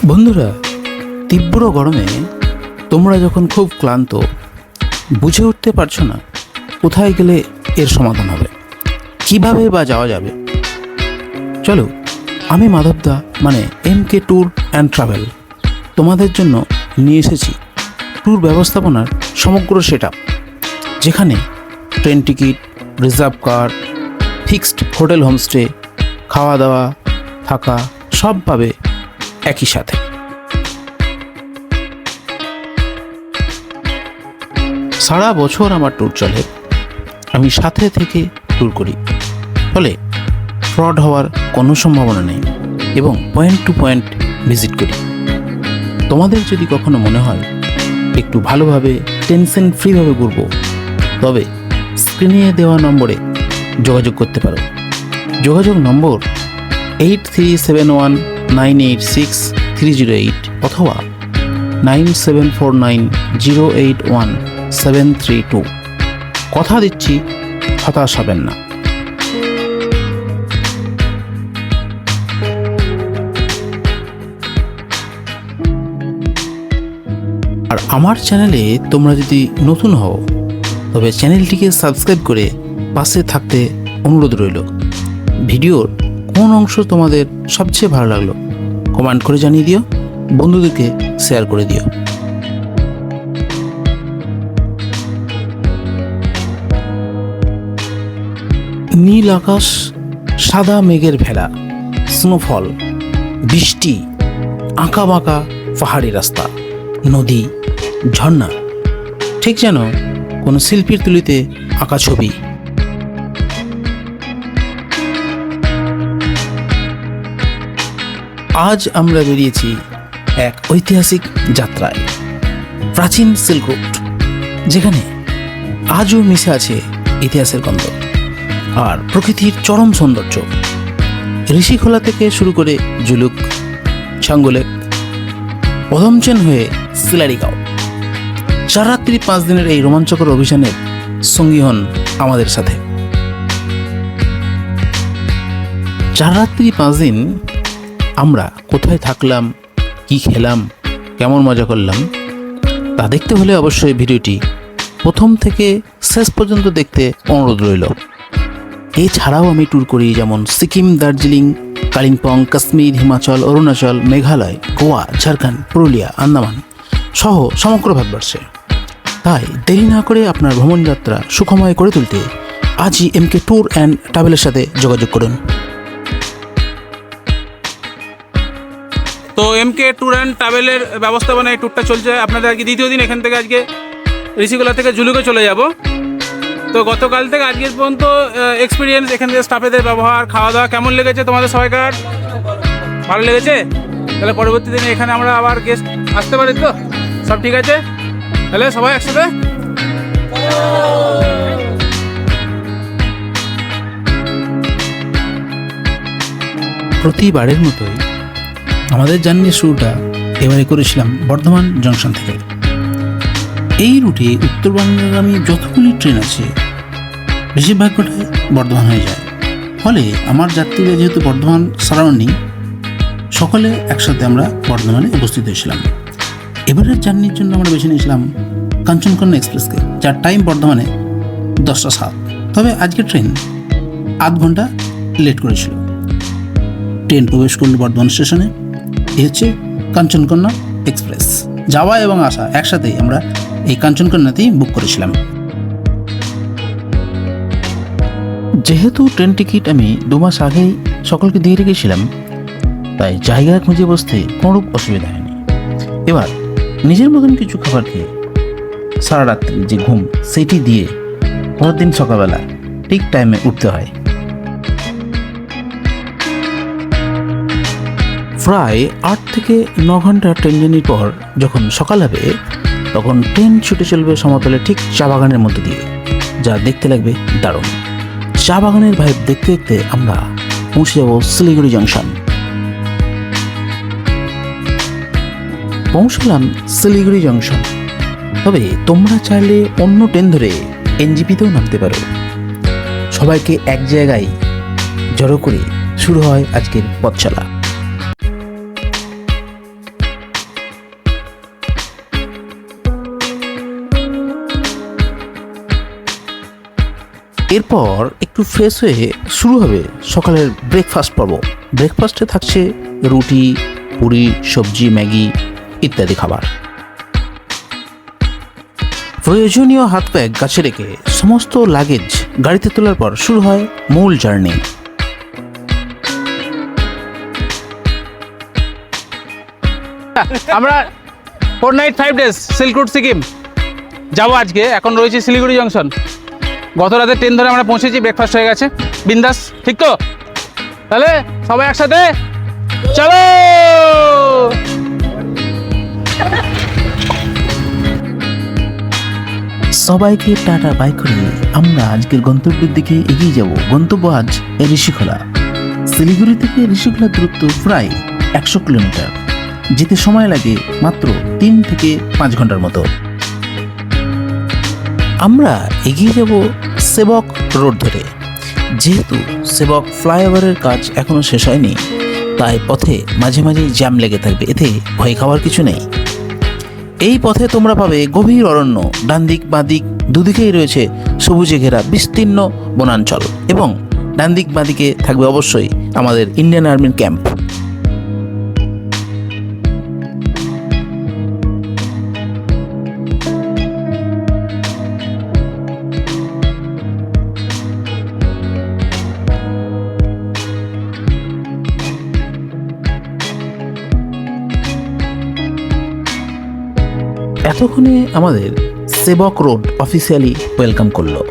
বন্ধুরা, তীব্র গরমে তোমরা যখন খুব ক্লান্ত, বুঝে উঠতে পারছো না কোথায় গেলে এর সমাধান হবে, কিভাবে বা যাওয়া যাবে, চলো আমি মাধবদা মানে MK ট্যুর অ্যান্ড ট্রাভেল তোমাদের জন্য নিয়ে এসেছি ট্যুর ব্যবস্থাপনার সমগ্র সেটআপ, যেখানে ট্রেন টিকিট, রিজার্ভ কার, ফিক্সড হোটেল, হোমস্টে, খাওয়া দাওয়া, থাকা সব পাবে একই সাথে। সারা বছর আমার ট্যুর চলে, আমি সাথে থেকে ট্যুর করি, ফলে ফ্রড হওয়ার কোনো সম্ভাবনা নেই এবং পয়েন্ট টু পয়েন্ট ভিজিট করি। তোমাদের যদি কখনো মনে হয় একটু ভালোভাবে টেনশন ফ্রিভাবে ঘুরবো, তবে স্ক্রিনে দেওয়া নম্বরে যোগাযোগ করতে পারো। যোগাযোগ নম্বর 8371986308 অথবা 9749081732। কথা দিচ্ছি, হতাশ হবেন না। আর আমার চ্যানেলে তোমরা যদি নতুন হও, তবে চ্যানেলটিকে সাবস্ক্রাইব করে পাশে থাকতে অনুরোধ রইল। ভিডিওর কোন অংশ তোমাদের সবচেয়ে ভালো লাগলো কমেন্ট করে জানিয়ে দিও, বন্ধুদেরকে শেয়ার করে দিও। নীল আকাশ, সাদা মেঘের ভেলা, স্নোফল, বৃষ্টি, আঁকা বাঁকা পাহাড়ি রাস্তা, নদী, ঝর্ণা, ঠিক যেন কোনো শিল্পীর তুলিতে আঁকা ছবি। আজ আমরা বেরিয়েছি এক ঐতিহাসিক যাত্রায়, প্রাচীন সিল্ক রুট, যেখানে আজও মিশে আছে ইতিহাসের গন্ধ আর প্রকৃতির চরম সৌন্দর্য। ঋষিখোলা থেকে শুরু করে জুলুক, ছাঙ্গুলেক, পদমচেন হয়ে সিলারিগাঁও, 4 রাত্রি 5 দিনের এই রোমাঞ্চকর অভিযানের সঙ্গী হন আমাদের সাথে। 4 রাত্রি 5 দিন আমরা কোথায় থাকলাম, কি খেলাম, কেমন মজা করলাম, তা দেখতে হলে অবশ্যই ভিডিওটি প্রথম থেকে শেষ পর্যন্ত দেখতে অনুরোধ রইল। এছাড়াও আমি ট্যুর করি যেমন সিকিম, দার্জিলিং, কালিম্পং, কাশ্মীর, হিমাচল, অরুণাচল, মেঘালয়, গোয়া, ঝাড়খণ্ড, পুরুলিয়া, আন্দামান সহ সমগ্র ভারতবর্ষে। তাই দেরি না করে আপনার ভ্রমণ যাত্রা সুখময় করে তুলতে আজই MK ট্যুর অ্যান্ড ট্রাভেলের সাথে যোগাযোগ করুন। তো MK ট্যুর অ্যান্ড ট্রাভেলের ব্যবস্থাপনায় ট্যুরটা চলছে আপনাদের আজকে দ্বিতীয় দিন। এখান থেকে আজকে ঋষিখোলা থেকে জুলুকে চলে যাব। তো গতকাল থেকে আজকের পর্যন্ত এক্সপিরিয়েন্স, এখান থেকে স্টাফেদের ব্যবহার, খাওয়া দাওয়া কেমন লেগেছে তোমাদের সবাইকার? ভালো লেগেছে? তাহলে পরবর্তী দিনে এখানে আমরা আবার গেস্ট আসতে পারি তো? সব ঠিক আছে? তাহলে সবাই একসাথে প্রতিবারের মতোই আমাদের জার্নির শুরুটা এবারে করেছিলাম বর্ধমান জংশন থেকে। এই রুটে উত্তরবঙ্গগামী যতগুলি ট্রেন আছে বেশিরভাগটাই বর্ধমান হয়ে যায়, ফলে আমার যাত্রীরা যেহেতু বর্ধমান সারাউন্ডিং, সকলে একসাথে আমরা বর্ধমানে উপস্থিত হয়েছিলাম। এবারের জার্নির জন্য আমরা বেছে নিয়েছিলাম কাঞ্চনকন্যা এক্সপ্রেসকে, যার টাইম বর্ধমানে 10টা 7। তবে আজকে ট্রেন আধ ঘন্টা লেট করেছিল। ট্রেন প্রবেশ করল বর্ধমান স্টেশনে। এ হচ্ছে কাঞ্চনকন্যা এক্সপ্রেস। যাওয়া এবং আসা একসাথেই আমরা এই কাঞ্চনকন্যাতেই বুক করেছিলাম। যেহেতু ট্রেন টিকিট আমি 2 মাস আগেই সকলকে দিয়ে রেখেছিলাম, তাই জায়গা খুঁজে বসতে কোনোরূপ অসুবিধা হয়নি। এবার নিজের মতন কিছু খাবার খেয়ে সারা রাত্রি যে ঘুম, সেটি দিয়ে পরের দিন সকালবেলা ঠিক টাইমে উঠতে হয়। প্রায় 8 থেকে 9 ঘন্টা ট্রেন জার্নির পর যখন সকাল হবে, তখন ট্রেন ছুটে চলবে সমতলে ঠিক চা বাগানের মধ্যে দিয়ে, যা দেখতে লাগবে দারুণ। চা বাগানের ভাইব দেখতে দেখতে আমরা পৌঁছে যাব শিলিগুড়ি জংশন। পৌঁছলাম শিলিগুড়ি জংশন। তবে তোমরা চাইলে অন্য ট্রেন ধরে NGP-তেও নামতে পারো। সবাইকে এক জায়গায় জড়ো করে শুরু হয় আজকের পথ চলা। এরপর একটু ফ্রেশ হয়ে শুরু হবে সকালের ব্রেকফাস্ট পর্ব। ব্রেকফাস্টে থাকছে রুটি, পুরি, সবজি, ম্যাগি ইত্যাদি খাবার। প্রয়োজনীয় হাত ব্যাগ কাছে রেখে সমস্ত লাগেজ গাড়িতে তোলার পর শুরু হয় মূল জার্নি। আমরা 4 night 5 days silk route Sikkim যাবো আজকে। এখন রয়েছে শিলিগুড়ি জংশন। গত রাতে ট্রেন ধরে আমরা পৌঁছেছি, ব্রেকফাস্ট হয়ে গেছে, বিন্দাস। ঠিক তো? তাহলে সবাই একসাথে চলো। সবাইকে টাটা বাই করে আমরা আজকের গন্তব্যের দিকে এগিয়ে যাব। গন্তব্য আজ ঋষিখোলা। শিলিগুড়ি থেকে ঋষিখোলা দূরত্ব প্রায় 100 কিলোমিটার। যেতে সময় লাগে মাত্র 3 থেকে 5 ঘন্টার মতো। আমরা এগিয়ে যাব সেবক রোড ধরে। যেহেতু সেবক ফ্লাইওভারের কাজ এখনো শেষ হয়নি, তাই পথে মাঝে মাঝে জ্যাম লেগে থাকবে। এতে ভয় খাওয়ার কিছু নেই। এই পথে তোমরা পাবে গভীর অরণ্য, ডান দিক বাঁ দিক দুদিকেই রয়েছে সবুজে ঘেরা বিস্তীর্ণ বনাঞ্চল, এবং ডান দিক বাঁ দিকে থাকবে অবশ্যই আমাদের ইন্ডিয়ান আর্মির ক্যাম্প। এতক্ষণে আমাদের সেবক রোড অফিসিয়ালি ওয়েলকাম করলো।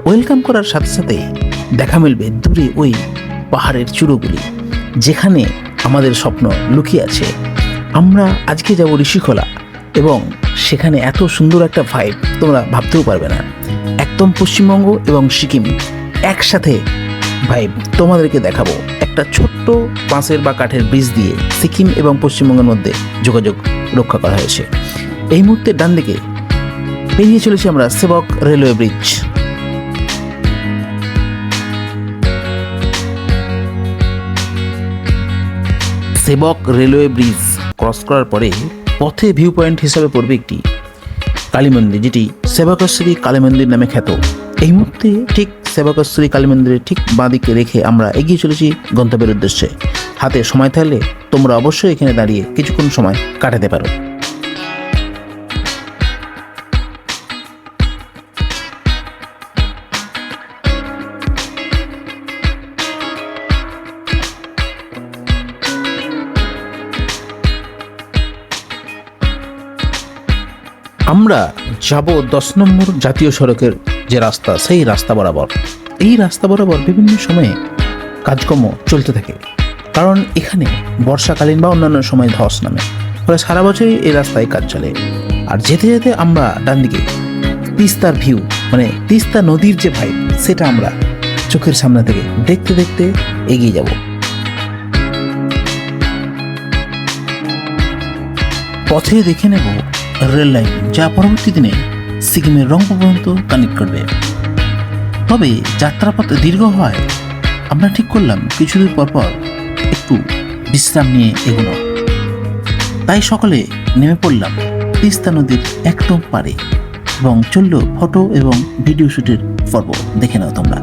ওয়েলকাম করার সাথে সাথেই দেখা মিলবে দূরে ওই পাহাড়ের চূড়োগুলি, যেখানে আমাদের স্বপ্ন লুকিয়ে আছে। আমরা আজকে যাব ঋষিখোলা, এবং সেখানে এত সুন্দর একটা ভাইব তোমরা ভাবতেও পারবে না। একদম পশ্চিমবঙ্গ এবং সিকিম একসাথে ভাইব তোমাদেরকে দেখাবো। একটা ছোট্ট বাঁশের বা কাঠের ব্রিজ দিয়ে সিকিম এবং পশ্চিমবঙ্গের মধ্যে যোগাযোগ রক্ষা করা হয়েছে। এই মুহূর্তে ডান দিকে পেরিয়ে চলেছি আমরা সেবক রেলওয়ে ব্রিজ। সেবক রেলওয়ে ব্রিজ ক্রস করার পরে পথে ভিউ পয়েন্ট হিসাবে পড়বে একটি কালী মন্দির, যেটি সেবকেশ্বরী কালী মন্দির নামে খ্যাত। এই মুহূর্তে ঠিক সেবকেশ্বরী কালী মন্দিরের ঠিক বাঁ দিকে রেখে আমরা এগিয়ে চলেছি গন্তব্যের উদ্দেশ্যে। হাতে সময় থাকলে তোমরা অবশ্যই এখানে দাঁড়িয়ে কিছুক্ষণ সময় কাটাতে পারো। আমরা যাব 10 নম্বর জাতীয় সড়কের যে রাস্তা, সেই রাস্তা বরাবর। এই রাস্তা বরাবর বিভিন্ন সময়ে কাজকর্ম চলতে থাকে, কারণ এখানে বর্ষাকালীন বা অন্যান্য সময় ধস নামে, ফলে সারা বছরই এই রাস্তায় কাজ চলে। আর যেতে যেতে আমরা ডান দিকে তিস্তার ভিউ, মানে তিস্তা নদীর যে ভাইব, সেটা আমরা চোখের সামনে থেকে দেখতে দেখতে এগিয়ে যাব। পথে দেখে নেব রেল লাইন, যা পরবর্তী দিনে সিকিমের রংপুর পর্যন্ত কানেক্ট করবে। তবে যাত্রাপথ দীর্ঘ হয়, আমরা ঠিক করলাম কিছুদিন পরপর একটু বিশ্রাম নিয়ে এগোনো। তাই সকলে নেমে পড়লাম তিস্তা নদীর একদম পারে, এবং চলল ফটো এবং ভিডিও শুটের পর্ব। দেখে নাও তোমরা।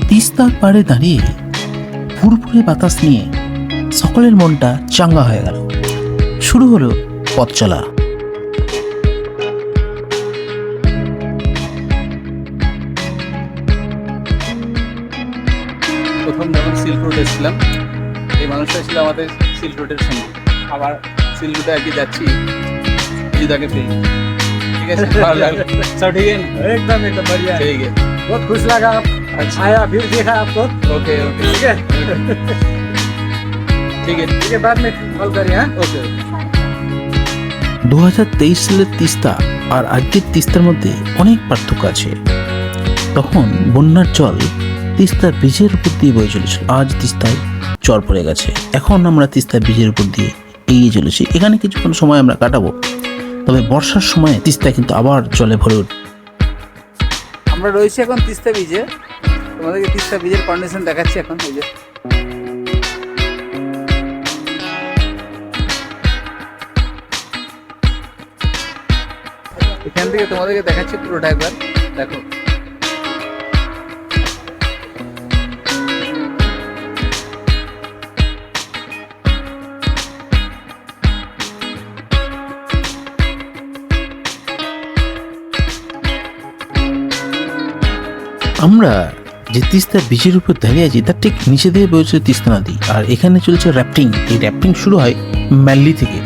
তিস্তার পাড়ে দাঁড়িয়ে ফুরফুরে বাতাস নিয়ে সকলের মনটা চাঙ্গা হয়ে গেল। শুরু হলো পথ চলা। প্রথম যখন সিল্ক রোড এসেছিলাম, এই মানুষটা ছিল আমাদের সিল্ক রোডের সঙ্গে। আবার সিল্ক রোডে আর কি যাচ্ছি, দিদাকে পেয়ে। ठीक है, भाলো লাগলো। सब ठीक है? एकदम एकदम बढ़िया है। ठीक है, बहुत खुश लगा आप अच्छा। आया, फिर देखा आपको। ओके ओके ठीक है ठीक है ठीक है, बाद में कॉल करिए। हाँ, ओके। 2023 সালের তিস্তা আর আজকের তিস্তার মধ্যে অনেক পার্থক্য আছে। তখন বন্যার জল তিস্তার ব্রিজের উপর দিয়ে বয়ে চলেছিল, আজ তিস্তায় চর পড়ে গেছে। এখন আমরা তিস্তার ব্রিজের উপর দিয়ে এগিয়ে চলেছি। এখানে কিছুক্ষণ সময় আমরা কাটাবো। তবে বর্ষার সময় তিস্তা কিন্তু আবার জলে ভরে ওঠে। আমরা রয়েছি এখন তিস্তা ব্রিজে, তোমাদেরকে তিস্তা ব্রিজের কন্ডিশন দেখাচ্ছি এখন। এই যে এখান থেকে তোমাদেরকে দেখাচ্ছি পুরোটা একবার দেখো। আমরা যে তিস্তা ব্রিজের উপর দাঁড়িয়ে আছি তার ঠিক নিচে দিয়ে বইছে তিস্তা নদী, আর এখানে চলছে র্যাফটিং। এই র্যাফটিং শুরু হয় ম্যানলি থেকে।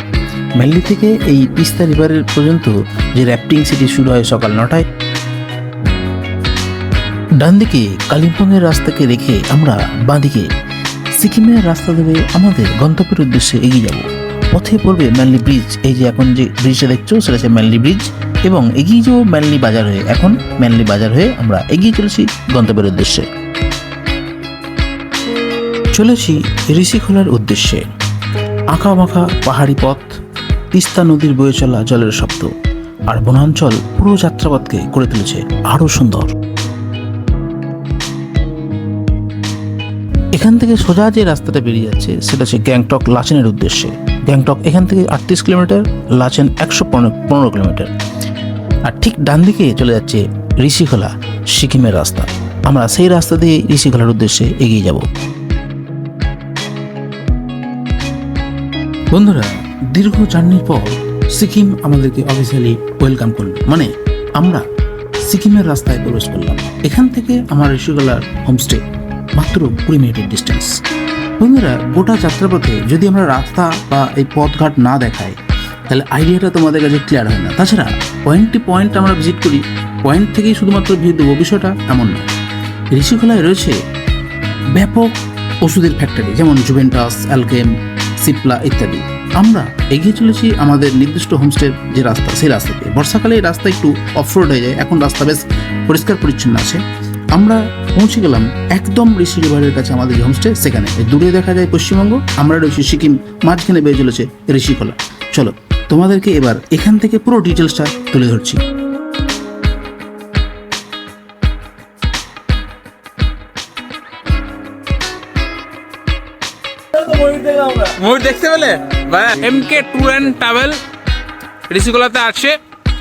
ম্যানলি থেকে এই তিস্তা রিভারের পর্যন্ত যে র্যাফটিং সেটি শুরু হয় সকাল 9টায়। ডান দিকে কালিম্পংয়ের রাস্তাকে রেখে আমরা বাঁদিকে সিকিমের রাস্তা ধরে আমাদের গন্তব্যের উদ্দেশ্যে এগিয়ে যাব। পথে পড়বে ম্যানলি ব্রিজ। এই যে এখন যে ব্রিজটা দেখছো সেটা হচ্ছে ম্যানলি ব্রিজ, এবং এগিয়ে যাবো ম্যানলি বাজার হয়ে। এখন ম্যানলি বাজার হয়ে আমরা এগিয়ে চলেছি গন্তব্যের উদ্দেশ্যে। চলেছি ঋষিখোলার উদ্দেশ্যে। আঁকা বাঁকা পাহাড়ি পথ, তিস্তা নদীর বয়ে চলা জলের শব্দ আর বনাঞ্চল পুরো যাত্রাপথকে করে তুলেছে আরও সুন্দর। এখান থেকে সোজা যে রাস্তাটা বেরিয়ে যাচ্ছে সেটা হচ্ছে গ্যাংটক লাচেনের উদ্দেশ্যে। গ্যাংটক এখান থেকে 38 কিলোমিটার, লাচেন 115 কিলোমিটার। আর ঠিক ডান দিকে চলে যাচ্ছে ঋষিখোলা, সিকিমের রাস্তা। আমরা সেই রাস্তা দিয়ে ঋষিখোলার উদ্দেশ্যে এগিয়ে যাব। বন্ধুরা, দীর্ঘ জার্নির পর সিকিম আমাদেরকে অফিসিয়ালি ওয়েলকাম করল, মানে আমরা সিকিমের রাস্তায় প্রবেশ করলাম। এখান থেকে আমার ঋষিখোলার হোমস্টে মাত্র 20 মিনিটের ডিস্টেন্স। বন্ধুরা, গোটা যাত্রাপথে যদি আমরা রাস্তা বা এই পথঘাট না দেখাই তাহলে আইডিয়াটা তোমাদের কাছে ক্লিয়ার হয় না। তাছাড়া পয়েন্ট আমরা ভিজিট করি, পয়েন্ট থেকেই শুধুমাত্র ভিজিট দেবো বিষয়টা এমন নয়। ঋষিখোলায় রয়েছে ব্যাপক ওষুধের ফ্যাক্টরি, যেমন জুভেন্টাস, অ্যালকেম, সিপলা ইত্যাদি। আমরা এগিয়ে চলেছি আমাদের নির্দিষ্ট হোমস্টের যে রাস্তা, সেই রাস্তাতে। বর্ষাকালে এই রাস্তা একটু অফরোড হয়ে যায়, এখন রাস্তা বেশ পরিষ্কার পরিচ্ছন্ন আছে। আমরা পৌঁছে গেলাম একদম ঋষি রিভারের কাছে আমাদের যে হোমস্টে, সেখানে দূরে দেখা যায় পশ্চিমবঙ্গ, আমরা রয়েছি সিকিম, মাঝখানে বেয়ে চলেছে ঋষিখোলা। চলো তোমাদেরকে এবার এখান থেকে পুরো ডিটেলসটা তুলে ধরছি। ময়ূর দেখতে পেলে? এমকে ট্যুর অ্যান্ড ট্রাভেল ঋষিখোলাতে আছে।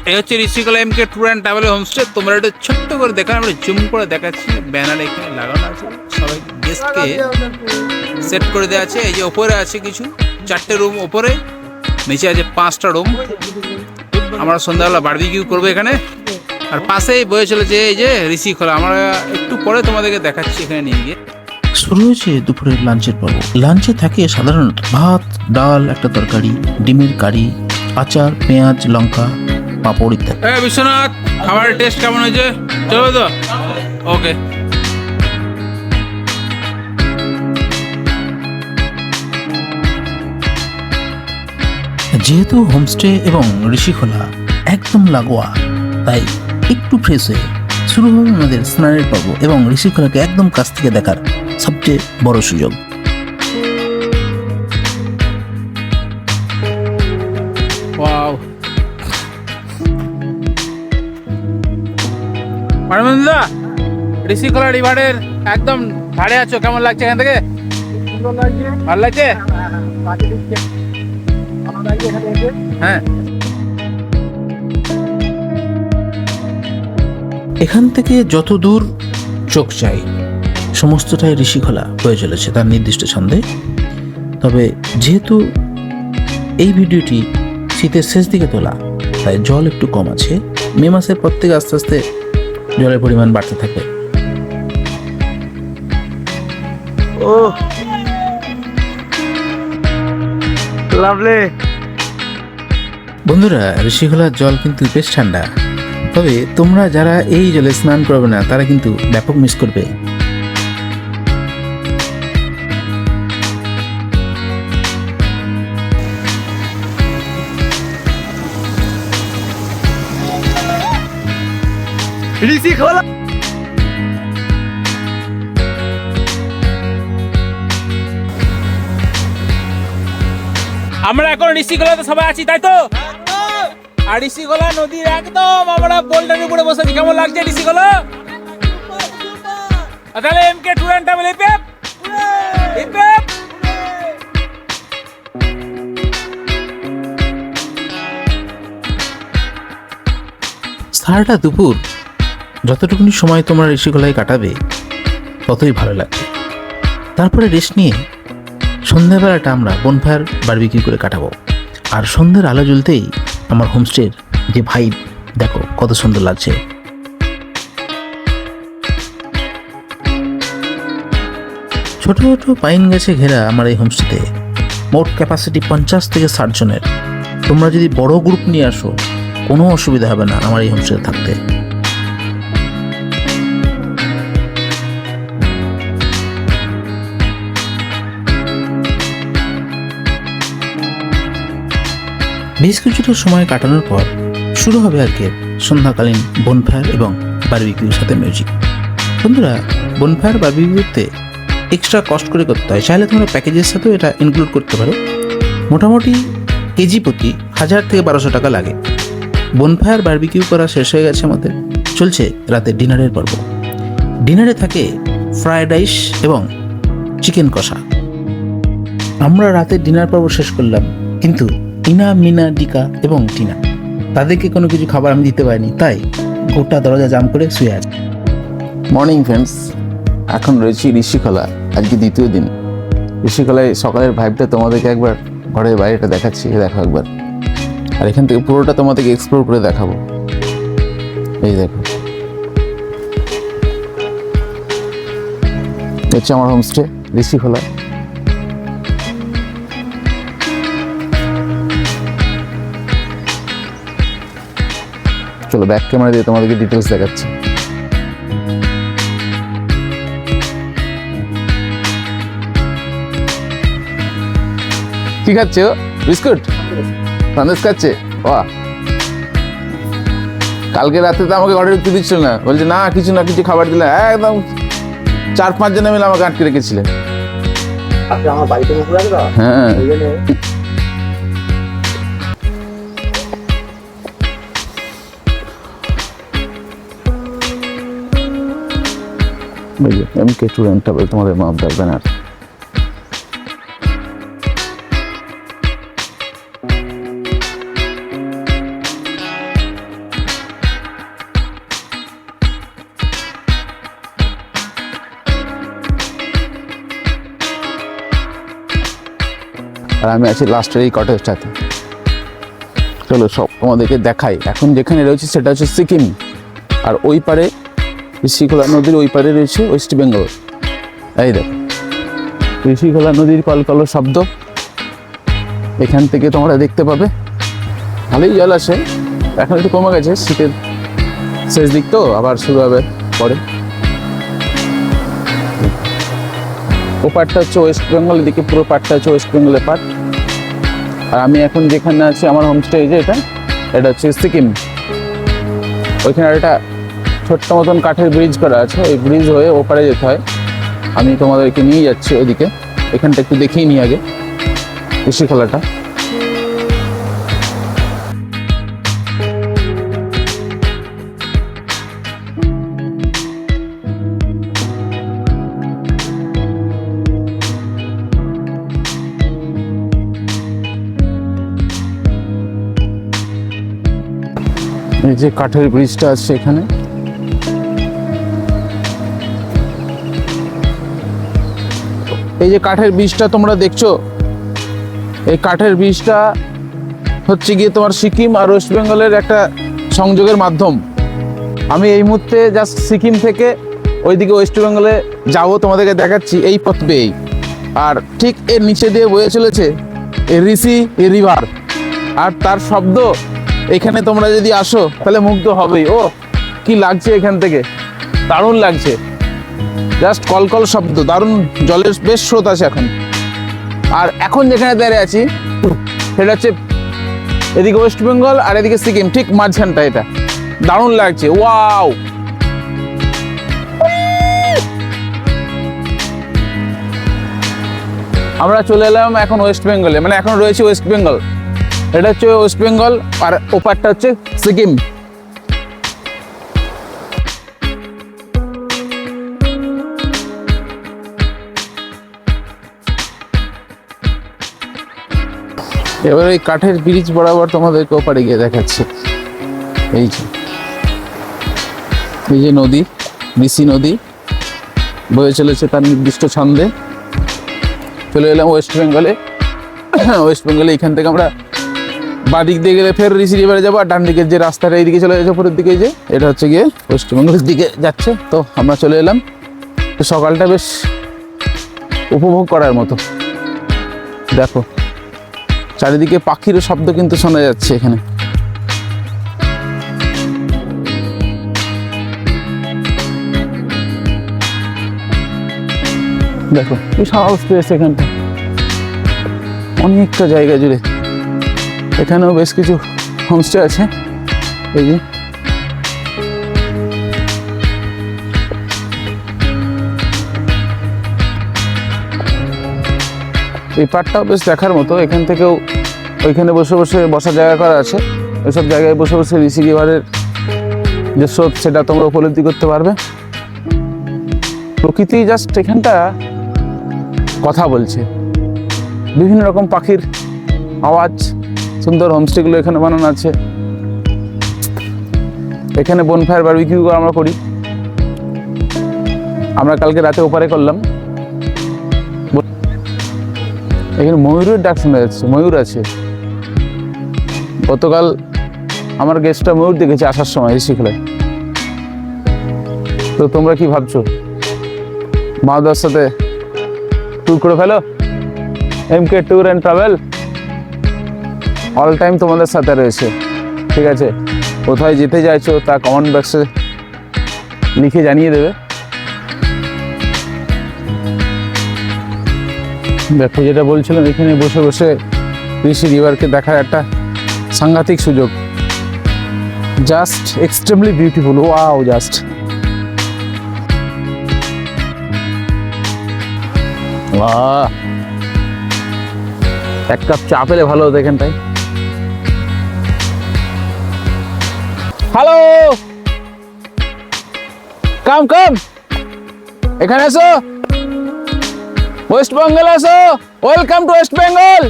এই হচ্ছে ঋষিখোলা এমকে ট্যুর অ্যান্ড ট্রাভেল হোমস্টে। তোমরা একটু ছোট্ট করে দেখো, আমরা জুম করে দেখাচ্ছি। ব্যানার এখানে লাগানো আছে, সবাই গেস্টকে সেট করে দেওয়া আছে। এই যে ওপরে আছে কিছু 4টে রুম, ওপরে নিচে আছে 5টা রুম। আমরা সন্ধ্যাবেলা বারবিকিউ করবো এখানে। আর পাশেই বয়ে চলেছে এই যে ঋষিখোলা। আমরা একটু পরে তোমাদেরকে দেখাচ্ছি এখানে নিয়ে গিয়ে। শুরু হয়েছে দুপুরের লাঞ্চের পর্ব। লাঞ্চে থাকে সাধারণত ভাত, ডাল, একটা তরকারি, ডিমের কারি, আচার, পেঁয়াজ, লঙ্কা, পাঁপড় ইত্যাদি। বিশ্বনাথ, খাবারের টেস্ট কেমন হয়েছে? চলো তো, ওকে। যেহেতু হোমস্টে এবং ঋষিখোলা একদম লাগোয়া, তাই একটু ফ্রেশ হয়ে শুরু হবে আমাদের স্নানের পর্ব এবং ঋষিখোলাকে একদম কাছ থেকে দেখার সবচেয়ে বড় সুযোগ। ওয়াও, মানবন্দা, ঋষিখোলা রিভারের একদম ধারে আছো, কেমন লাগছে এখান থেকে? ভালো লাগছে? হ্যাঁ, এখান থেকে যত দূর চোখ চাই সমস্তটাই ঋষিখোলা হয়ে চলেছে তার নির্দিষ্ট ছন্দে। তবে যেহেতু এই ভিডিওটি শীতের শেষ দিকে তোলা, তাই জল একটু কম আছে। মে মাসের পর থেকে আস্তে আস্তে জলের পরিমাণ বাড়তে থাকে। ও লাভলি। বন্ধুরা, ঋষিখোলার জল কিন্তু বেশ ঠান্ডা, তবে তোমরা যারা এই জলে স্নান করবে না তারা কিন্তু ব্যাপক মিস করবে। ঋষিখোলা আমরা এখন ঋষিখোলাতে সবাই আছি, তাই তো? আর ঋষিখোলা নদীর একদম আমরা বোল্ডারের উপরে বসে আছি। কেমন লাগছে ঋষিখোলা? তাহলে এমকে ট্যুর অ্যান্ড ট্রাভেল হিপেপ হিপেপ। সারাটা দুপুর যতটুকুনি সময় তোমরা ঋষিকলায় কাটাবে ততই ভালো লাগবে। তারপরে রেস্ট নিয়ে সন্ধ্যাবেলাটা আমরা বনফায়ার বারবিকিউ করে কাটাবো। আর সন্ধ্যের আলো জ্বলতেই আমার হোমস্টের যে ভাইব দেখো কত সুন্দর লাগছে। ছোট ছোট পাইন গাছে ঘেরা আমার এই হোমস্টেতে মোট ক্যাপাসিটি 50 থেকে 60 জনের। তোমরা যদি বড় গ্রুপ নিয়ে আসো কোনো অসুবিধা হবে না আমার এই হোমস্টেতে থাকতে। বেশ কিছুটা সময় কাটানোর পর শুরু হবে আজকের সন্ধ্যাকালীন বনফায়ার এবং বারবিকিউর সাথে মিউজিক। বন্ধুরা, বনফায়ার বারবিকিউতে এক্সট্রা কস্ট করে করতে হয়, চাইলে তোমরা প্যাকেজের সাথেও এটা ইনক্লুড করতে পারো। মোটামুটি কেজি প্রতি 1000 থেকে 1200 টাকা লাগে। বনফায়ার বারবিকিউ করা শেষ হয়ে গেছে আমাদের, চলছে রাতে ডিনারের পর্ব। ডিনারে থাকে ফ্রায়েড রাইস এবং চিকেন কষা। আমরা রাতে ডিনার পর্ব শেষ করলাম, কিন্তু ইনা, মিনা, ডিকা এবং টিনা তাদেরকে কোনো কিছু খাবার আমি দিতে পারিনি, তাই গোটা দরজা জাম করে শুয়ে আছে। মর্নিং ফ্রেন্ডস, এখন রয়েছি ঋষিখোলা। আজকে দ্বিতীয় দিন। ঋষিখোলায় সকালের ভাইবটা তোমাদেরকে একবার ঘরের বাইরেটা দেখাচ্ছি, দেখো একবার। আর এখান থেকে পুরোটা তোমাদেরকে এক্সপ্লোর করে দেখাবো। এই দেখো, হচ্ছে আমার হোমস্টে ঋষিখোলা। চলো ব্যাক ক্যামেরা দিয়ে তোমাদেরকে ডিটেলস দেখাচ্ছি। কি খাচ্ছে ও? বিস্কুট সন্দেশ খাচ্ছে? বাহ! কালকে রাতে তো আমাকে ঘরে ঢুকতে দিচ্ছিল না, বলছে না কিছু না কিছু খাবার দিলে একদম 4-5 জনে মিলে আমাকে আটকে রেখেছিলে। আমার বাড়িতে মুখ রাখবা? হ্যাঁ, এমকে ট্যুর অ্যান্ড ট্রাভেল তোমাদের মামদার ব্যানার। আর আমি আছি লাস্টের এই কটেজটাতে। চলো সব তোমাদেরকে দেখাই। এখন যেখানে রয়েছে সেটা হচ্ছে সিকিম, আর ওই পারে ঋষিখোলা নদীর ওই পারে রয়েছে ওয়েস্ট বেঙ্গল। এই দেখো ঋষিখোলা নদীর কলকল শব্দ এখান থেকে তোমরা দেখতে পাবে। ভালোই জল আসে, এখন একটু কমে গেছে, শীতের শেষ দিক তো, আবার শুরু হবে পরে। ও পার্টটা হচ্ছে ওয়েস্ট বেঙ্গল, এদিকে পুরো পার্টটা হচ্ছে ওয়েস্ট বেঙ্গলের পার্ট। আর আমি এখন যেখানে আছি আমার হোমস্টে, এই যে এটা হচ্ছে সিকিম। ওইখানে একটা ছোট্ট মতন কাঠের ব্রিজ করা আছে, ওই ব্রিজ হয়ে ওপারে যেতে হয়। আমি তোমাদেরকে নিয়ে যাচ্ছি ওইদিকে। এখানটা একটু দেখেই নিই আগে ঋষিখোলাটা। এই যে কাঠের ব্রিজটা আছে এখানে, এই যে কাঠের ব্রিজটা তোমরা দেখছো, এই কাঠের ব্রিজটা হচ্ছে গিয়ে তোমার সিকিম আর ওয়েস্ট বেঙ্গলের একটা সংযোগের মাধ্যম। আমি এই মুহূর্তে জাস্ট সিকিম থেকে ওইদিকে ওয়েস্ট বেঙ্গলে যাবো, তোমাদেরকে দেখাচ্ছি এই পথ বেয়েই। আর ঠিক এর নিচে দিয়ে বয়ে চলেছে এই ঋষি রিভার, আর তার শব্দ এখানে তোমরা যদি আসো তাহলে মুগ্ধ হবেই। ও কি লাগছে এখান থেকে, দারুণ লাগছে, জাস্ট কলকল শব্দ, দারুণ জলের বেশ স্রোত আছে এখন। আর এখন যেখানে দাঁড়িয়ে আছি সেটা হচ্ছে এদিকে ওয়েস্ট বেঙ্গল আর এদিকে সিকিম, ঠিক মাঝখানটা। এটা দারুণ লাগছে, ওয়াও! আমরা চলে এলাম এখন ওয়েস্ট বেঙ্গলে, মানে এখন রয়েছে ওয়েস্ট বেঙ্গল। এটা হচ্ছে ওয়েস্ট বেঙ্গল, আর ওপারটা হচ্ছে সিকিম। এবার এই কাঠের ব্রিজ বরাবর তোমাদেরকে ওপারে গিয়ে দেখাচ্ছি। এই যে নদী, বিসি নদী বয়ে চলেছে তার নির্দিষ্ট ছন্দে। চলে এলাম ওয়েস্ট বেঙ্গলে। ওয়েস্ট বেঙ্গলে এখান থেকে আমরা বাদিক দিয়ে গেলে ফের ঋষি রিভারে যাবো, আর ডান দিকের যে রাস্তাটা এইদিকে চলে যাচ্ছে উপরের দিকে, যে এটা হচ্ছে গিয়ে ওয়েস্ট বেঙ্গলের দিকে যাচ্ছে। তো আমরা চলে এলাম। তো সকালটা বেশ উপভোগ করার মতো। দেখো চারিদিকে পাখিরও শব্দ কিন্তু শোনা যাচ্ছে এখানে। দেখো বিশাল স্পেস এখানটা, অনেকটা জায়গা জুড়ে। এখানেও বেশ কিছু হোমস্টে আছে। এই যে এই পার্কটাও বেশ দেখার মতো। এখান থেকেও ওইখানে বসে বসে বসার জায়গা করা আছে। ওইসব জায়গায় বসে বসে ঋষি রিভারের যে স্রোত সেটা তোমরা উপলব্ধি করতে পারবে। প্রকৃতি জাস্ট এখানটা কথা বলছে, বিভিন্ন রকম পাখির আওয়াজ। সুন্দর হোমস্টেগুলো এখানে বানানো আছে। এখানে বনফায়ার বারবিকিউ আমরা করি। আমরা কালকে রাতে ওপারে করলাম। এখানে ময়ূরের ডাক শোনা যাচ্ছে, ময়ূর আছে। গতকাল আমার গেস্টটা ময়ূর দেখেছে আসার সময় ঋষিখোলায়। তো তোমরা কি ভাবছো, মাওদার সাথে ট্যুর করে ফেলো? MK tour and travel all time তোমাদের সাথে রয়েছে, ঠিক আছে? কোথায় যেতে চাইছো তা কমেন্ট বক্সে লিখে জানিয়ে দেবে। দেখো যেটা বলছিলাম, এখানে বসে বসে ঋষি রিভারকে দেখার একটা সাংঘাতিক সুযোগ। Just extremely beautiful. Wow, just এক কাপ চা পেলে ভালো হতো এখানটায়। হ্যালো, কাম কাম, এখানে এসো, ওয়েস্ট বেঙ্গল এসো, ওয়েলকাম টু ওয়েস্ট বেঙ্গল।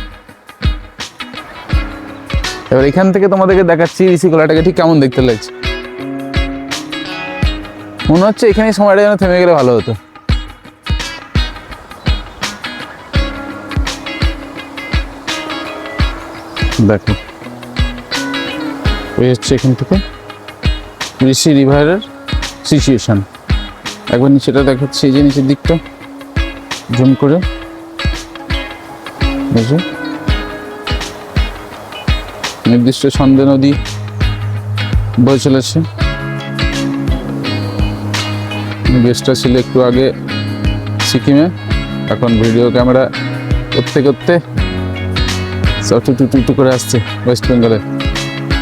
এবার এখান থেকে তোমাদেরকে দেখাচ্ছি ঋষিখোলাটাকে ঠিক কেমন দেখতে লাগছে। মনে হচ্ছে এখানে সময়টা যেন থেমে গেলে ভালো হতো। দেখো ওই হচ্ছে এখান থেকে ঋষি রিভারের সিচুয়েশন। একবার নিচেটা দেখাচ্ছি, এই যে নিচের দিকটা জুম করে। নির্দিষ্ট ছন্দে নদী বয়ে চলেছে। গেস্টটা ছিল একটু আগে সিকিমে, এখন ভিডিও ক্যামেরা করতে করতে সব টুটু করে আসছে ওয়েস্ট বেঙ্গলে।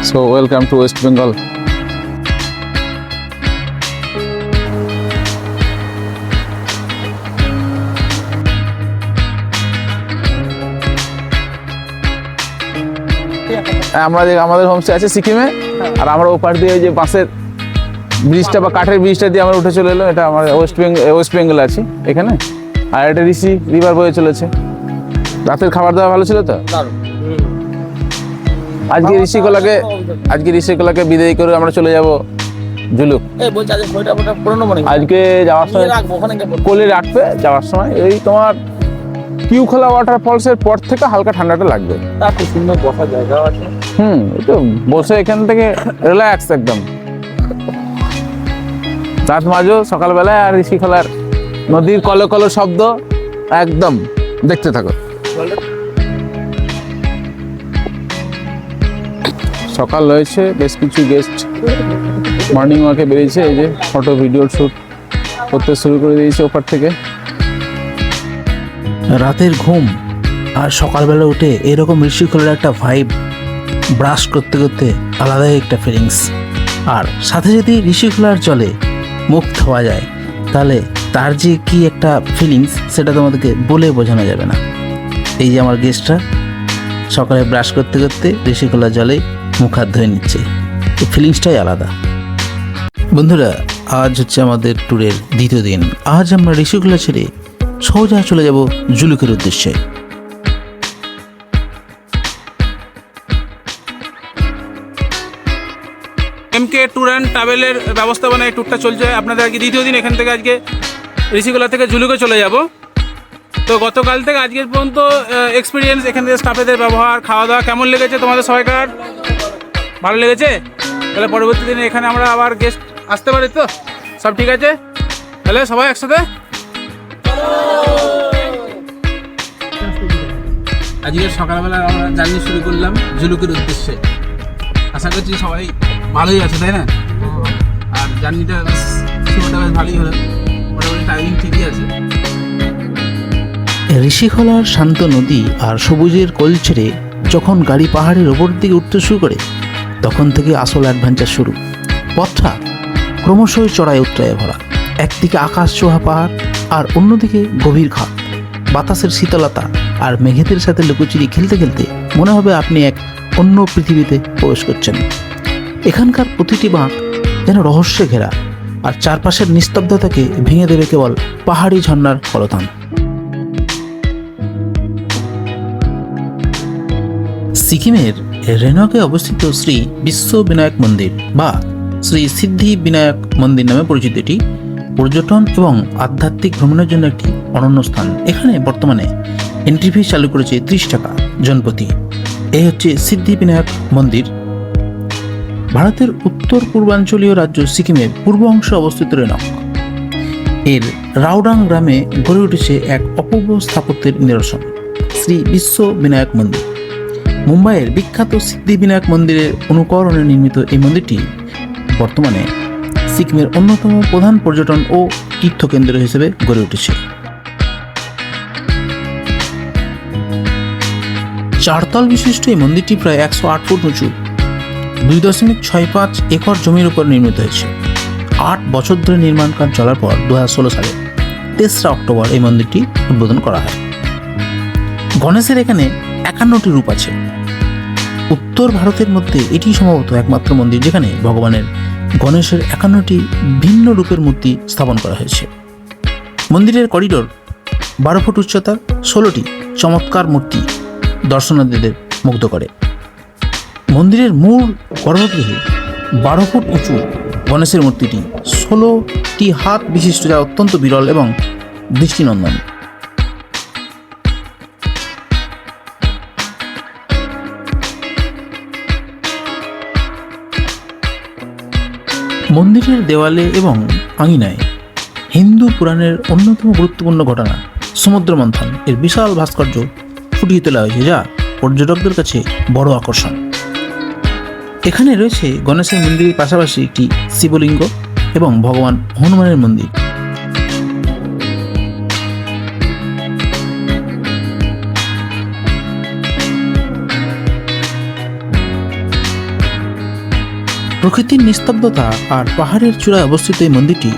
So welcome to West Bengal. আমাদের হোমস্টে আছে সিকিমে, আর আমরা ওপার দিয়ে যে বাসের ব্রিজটা বা কাঠের ব্রিজটা দিয়ে আমরা উঠে চলে এলাম। এটা আমার ওয়েস্ট বেঙ্গল আছি এখানে। আর এটা ঋষি রিভার বয়ে চলেছে। রাতের খাবার দাওয়া ভালো ছিল তো? আজকে ঋষিখোলাকে বিদায় করে আমরা চলে যাব জুলুক। আজকে যাওয়ার সময় কোলে রাখবে, যাওয়ার সময় এই তোমার কিউখোলা ওয়াটারফলসের পর থেকে হালকা ঠান্ডাটা লাগবে। খুব সুন্দর বসার জায়গা আছে। একটু বসে এখান থেকে রিল্যাক্স একদম। রাত মাঝো সকালবেলায় আর ঋষিখোলার নদীর কলো কলো শব্দ একদম দেখতে থাকো। সকাল হয়েছে, বেশ কিছু গেস্ট মর্নিং ওয়াকে বেরিয়েছে। এই যে ফটো ভিডিওর শ্যুট করতে শুরু করে দিয়েছে ওপার থেকে। রাতের ঘুম আর সকালবেলা উঠে এরকম ঋষিখোলার একটা ভাইব ব্রাশ করতে করতে আলাদাই একটা ফিলিংস। আর সাথে যদি ঋষিখোলার জলে মুখ ধোয়া যায় তাহলে তার যে কি একটা ফিলিংস সেটা তোমাদেরকে বলে বোঝানো যাবে না। এই যে আমার গেস্টরা সকালে ব্রাশ করতে করতে ঋষিখোলা জলে মুখ হাত ধুয়ে নিচ্ছে, এই ফিলিংসটাই আলাদা। বন্ধুরা, আজ হচ্ছে আমাদের ট্যুরের দ্বিতীয় দিন। আজ আমরা ঋষিখোলা ছেড়ে সোজা চলে যাব জুলুকের উদ্দেশ্যে। এমকে ট্যুর অ্যান্ড ট্রাভেলের ব্যবস্থাপনায় এই ট্যুরটা চলছে। আপনাদের আজকে দ্বিতীয় দিন, এখান থেকে আজকে ঋষিখোলা থেকে জুলুকে চলে যাব। তো গতকাল থেকে আজকের পর্যন্ত এক্সপিরিয়েন্স, এখান থেকে স্টাফেদের ব্যবহার, খাওয়া দাওয়া কেমন লেগেছে তোমাদের সবাইকার? ভালো লেগেছে? তাহলে পরবর্তী দিনে এখানে আমরা আবার গেস্ট আসতে পারি তো? সব ঠিক আছে? তাহলে সবাই একসাথে আজকের সকালবেলা আমরা জার্নি শুরু করলাম জুলুকের উদ্দেশ্যে। আশা করছি সবাই ভালোই আছে, তাই না? আর জার্নিটা বেশ ভালোই হলো, মোটামুটি টাইমিং ঠিকই আছে। ঋষিখোলার শান্ত নদী আর সবুজের কোল ছেড়ে যখন গাড়ি পাহাড়ের ওপর দিকে উঠতে শুরু করে, তখন থেকে আসল অ্যাডভেঞ্চার শুরু। পথটা ক্রমশই চড়াই উত্তরায় ভরা। একদিকে আকাশ ছোঁয়া পাহাড় আর অন্যদিকে গভীর খাত। বাতাসের শীতলতা আর মেঘেদের সাথে লুকোচুরি খেলতে খেলতে মনে হবে আপনি এক অন্য পৃথিবীতে প্রবেশ করছেন। এখানকার প্রতিটি বাঁক যেন রহস্যে ঘেরা, আর চারপাশের নিস্তব্ধতাকে ভেঙে দেবে কেবল পাহাড়ি ঝর্ণার কলতান। সিকিমের রেনকে অবস্থিত শ্রী বিশ্ব বিনায়ক মন্দির বা শ্রী সিদ্ধি বিনায়ক মন্দির নামে পরিচিত এটি পর্যটন এবং আধ্যাত্মিক ভ্রমণের জন্য একটি অনন্য স্থান। এখানে বর্তমানে এন্ট্রি ফি চালু করেছে 30 টাকা জনপ্রতি। এই হচ্ছে সিদ্ধি বিনায়ক মন্দির। ভারতের উত্তর পূর্বাঞ্চলীয় রাজ্য সিকিমের পূর্ব অংশে অবস্থিত রেনক। এর রাওডাং গ্রামে গড়ে উঠেছে এক অপূর্ব স্থাপত্যের নিদর্শন, শ্রী বিশ্ব বিনায়ক মন্দির। মুম্বাইয়ের বিখ্যাত সিদ্ধি বিনায়ক মন্দিরের অনুকরণে নির্মিত এই মন্দিরটি বর্তমানে সিকিমের অন্যতম প্রধান পর্যটন ও তীর্থকেন্দ্র হিসেবে গড়ে উঠেছে। 4 তল বিশিষ্ট এই মন্দিরটি প্রায় 108 ফুট উঁচু, 2.65 একর জমির উপর নির্মিত হয়েছে। 8 বছর ধরে নির্মাণ কাজ চলার পর 2016 সালে 3রা অক্টোবর এই মন্দিরটি উদ্বোধন করা হয়। গণেশের এখানে 51টি রূপ আছে। উত্তর ভারতের মধ্যে এটি সম্ভবত একমাত্র মন্দির যেখানে ভগবানের গণেশের 51টি ভিন্ন রূপের মূর্তি স্থাপন করা হয়েছে। মন্দিরের করিডোর 12 ফুট উচ্চতার 16টি চমৎকার মূর্তি দর্শনার্থীদের মুগ্ধ করে। মন্দিরের মূল গর্ভগৃহে 12 ফুট উঁচু গণেশের মূর্তিটি 16টি হাত বিশিষ্ট, যা অত্যন্ত বিরল এবং দৃষ্টিনন্দন। মন্দিরের দেওয়ালে এবং আঙিনায় হিন্দু পুরাণের অন্যতম গুরুত্বপূর্ণ ঘটনা সমুদ্র মন্থন এর বিশাল ভাস্কর্য ফুটিয়ে তোলা হয়েছে, যা পর্যটকদের কাছে বড় আকর্ষণ। এখানে রয়েছে গণেশের মন্দিরের পাশাপাশি একটি শিবলিঙ্গ এবং ভগবান হনুমানের মন্দির। প্রকৃতির নিস্তব্ধতা আর পাহাড়ের চূড়ায় অবস্থিত এই মন্দিরটি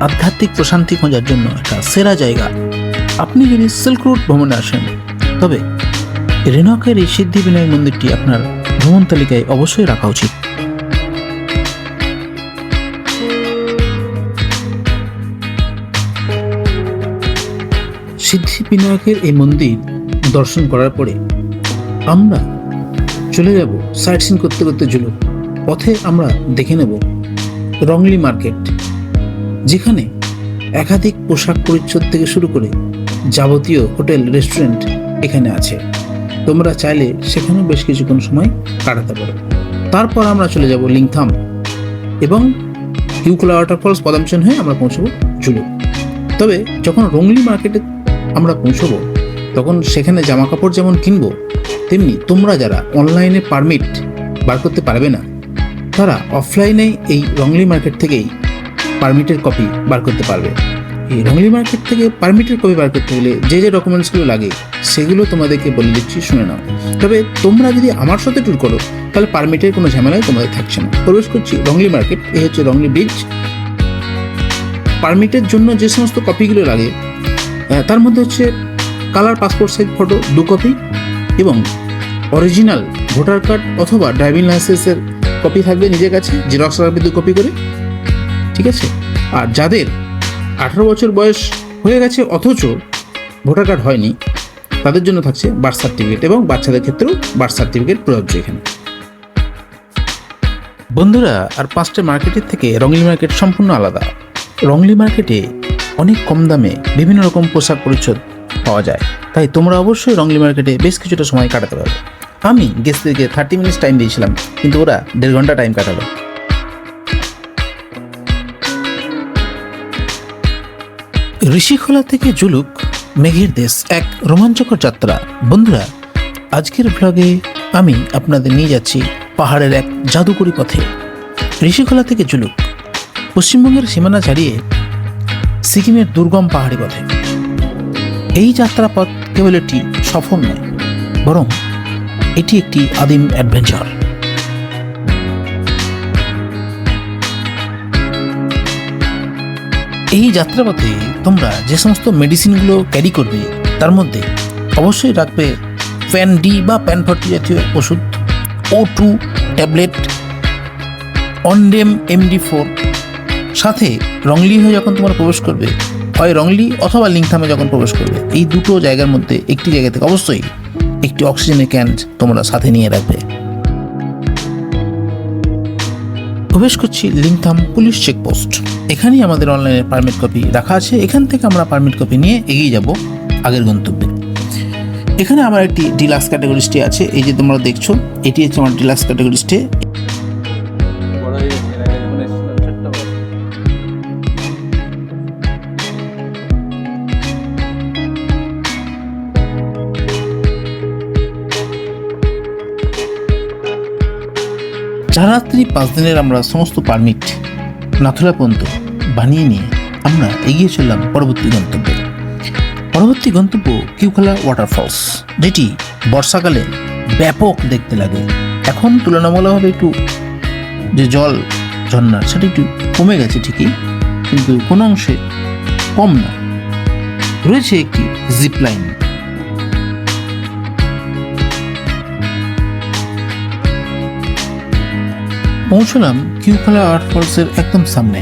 আধ্যাত্মিক প্রশান্তি খোঁজার জন্য একটা সেরা জায়গা। আপনি যদি সিল্ক রুট ভ্রমণে আসেন, তবে রেনকের এই সিদ্ধি বিনায়ক মন্দিরটি আপনার ভ্রমণ তালিকায় অবশ্যই রাখা উচিত। সিদ্ধি বিনায়কের এই মন্দির দর্শন করার পরে আমরা চলে যাব সাইট সিন করতে করতে জুলুক। পথে আমরা দেখে নেব রংলি মার্কেট, যেখানে একাধিক পোশাক পরিচ্ছদ থেকে শুরু করে যাবতীয় হোটেল রেস্টুরেন্ট এখানে আছে। তোমরা চাইলে সেখানেও বেশ কিছুক্ষণ সময় কাটাতে পারো। তারপর আমরা চলে যাব লিংথাম এবং হিউকোলা ওয়াটারফলস পদামচন হয়ে আমরা পৌঁছবো জুলুক। তবে যখন রংলি মার্কেটে আমরা পৌঁছবো, তখন সেখানে জামা কাপড় যেমন কিনবো, তেমনি তোমরা যারা অনলাইনে পারমিট বার করতে পারবে না, তারা অফলাইনে এই রংলি মার্কেট থেকেই পারমিটের কপি বার করতে পারবে। এই রংলি মার্কেট থেকে পারমিটের কপি বার করতে গেলে যে যে ডকুমেন্টসগুলো লাগে সেগুলো তোমাদেরকে বলে দিচ্ছি, শুনে নাও। তবে তোমরা যদি আমার সাথে ট্যুর করো, তাহলে পারমিটের কোনো ঝামেলাই তোমাদের থাকছে না। প্রবেশ করছি রংলি মার্কেট। এই হচ্ছে রংলি ব্রিজ। পারমিটের জন্য যে সমস্ত কপিগুলো লাগে তার মধ্যে হচ্ছে colour passport size photo 2 copy এবং অরিজিনাল ভোটার কার্ড অথবা ড্রাইভিং লাইসেন্সের কপি থাকবে নিজের কাছে, জেরক্স রাখবে 2 কপি করে, ঠিক আছে। আর যাদের 18 বছর বয়স হয়ে গেছে অথচ ভোটার কার্ড হয়নি, তাদের জন্য থাকছে বার্থ সার্টিফিকেট, এবং বাচ্চাদের ক্ষেত্রেও বার্থ সার্টিফিকেট প্রযোজ্য এখানে। বন্ধুরা, আর 5টা মার্কেটের থেকে রংলি মার্কেট সম্পূর্ণ আলাদা। রংলি মার্কেটে অনেক কম দামে বিভিন্ন রকম পোশাক পরিচ্ছদ পাওয়া যায়, তাই তোমরা অবশ্যই রংলি মার্কেটে বেশ কিছুটা সময় কাটাতে পারবে। আমি গেস্টদেরকে 30 মিনিটস টাইম দিয়েছিলাম, কিন্তু ওরা 1.5 ঘন্টা টাইম কাটালো। ঋষিখোলা থেকে জুলুক, মেঘের দেশ, এক রোমাঞ্চকর যাত্রা। বন্ধুরা, আজকের ব্লগে আমি আপনাদের নিয়ে যাচ্ছি পাহাড়ের এক জাদুকরী পথে। ঋষিখোলা থেকে জুলুক পশ্চিমবঙ্গের সীমানা ছাড়িয়ে সিকিমের দুর্গম পাহাড়ি পথে। এই যাত্রাপথ কেবল একটি সফর নয়, বরং এটি একটি আদিম অ্যাডভেঞ্চার। এই যাত্রাপথে তোমরা যে সমস্ত মেডিসিনগুলো ক্যারি করবে, তার মধ্যে অবশ্যই রাখবে প্যান ডি বা প্যান 40 জাতীয় ওষুধ, O2 ট্যাবলেট, অনডেম MD4। সাথে রংলি হয়ে যখন তোমরা প্রবেশ করবে, হয় রংলি অথবা লিংথামে যখন প্রবেশ করবে, এই দুটো জায়গার মধ্যে একটি জায়গা থেকে অবশ্যই একটি অক্সিজেনের ক্যান তোমরা সাথে নিয়ে রাখবে। প্রবেশ করছি লিংথাম পুলিশ চেকপোস্ট। এখানেই আমাদের অনলাইনে পারমিট কপি রাখা আছে। এখান থেকে আমরা পারমিট কপি নিয়ে এগিয়ে যাব আগের গন্তব্যে। এখানে আমার একটি ডিলাক্স ক্যাটাগরি স্টে আছে, এই যে তোমরা দেখছো, এটি হচ্ছে আমার ডিলাক্স ক্যাটাগরি স্টে। রাত্রি 5 দিনের আমরা সমস্ত পারমিট নাথুলা পর্যন্ত বানিয়ে নিয়ে আমরা এগিয়ে চললাম পরবর্তী গন্তব্যে। পরবর্তী গন্তব্য কিউখালা ওয়াটারফলস, যেটি বর্ষাকালে ব্যাপক দেখতে লাগে। এখন তুলনামূলকভাবে একটু যে জল ঝর্ণার সেটা একটু কমে গেছে ঠিকই, কিন্তু কোনো অংশে কম না। রয়েছে একটি জিপ লাইন। পৌঁছলাম কিউখালা ওয়াটারফলসের একদম সামনে।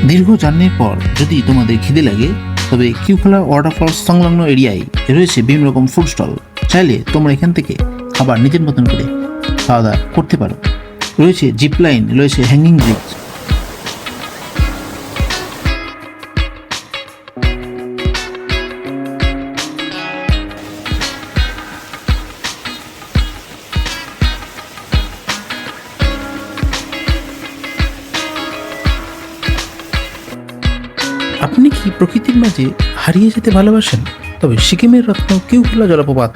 দীর্ঘ জার্নির পর যদি তোমাদের খিদে লাগে, তবে কিউখালা ওয়াটারফলস সংলগ্ন এরিয়ায় রয়েছে বিভিন্ন রকম ফুড স্টল। চাইলে তোমরা এখান থেকে খাবার নিজের মতন করে খাওয়া দাওয়া করতে পারো। রয়েছে জিপ লাইন, রয়েছে হ্যাঙ্গিং ব্রিজ। আপনি কি প্রকৃতির মাঝে হারিয়ে যেতে ভালোবাসেন? তবে সিকিমের রত্ন কিউখালা জলপ্রপাত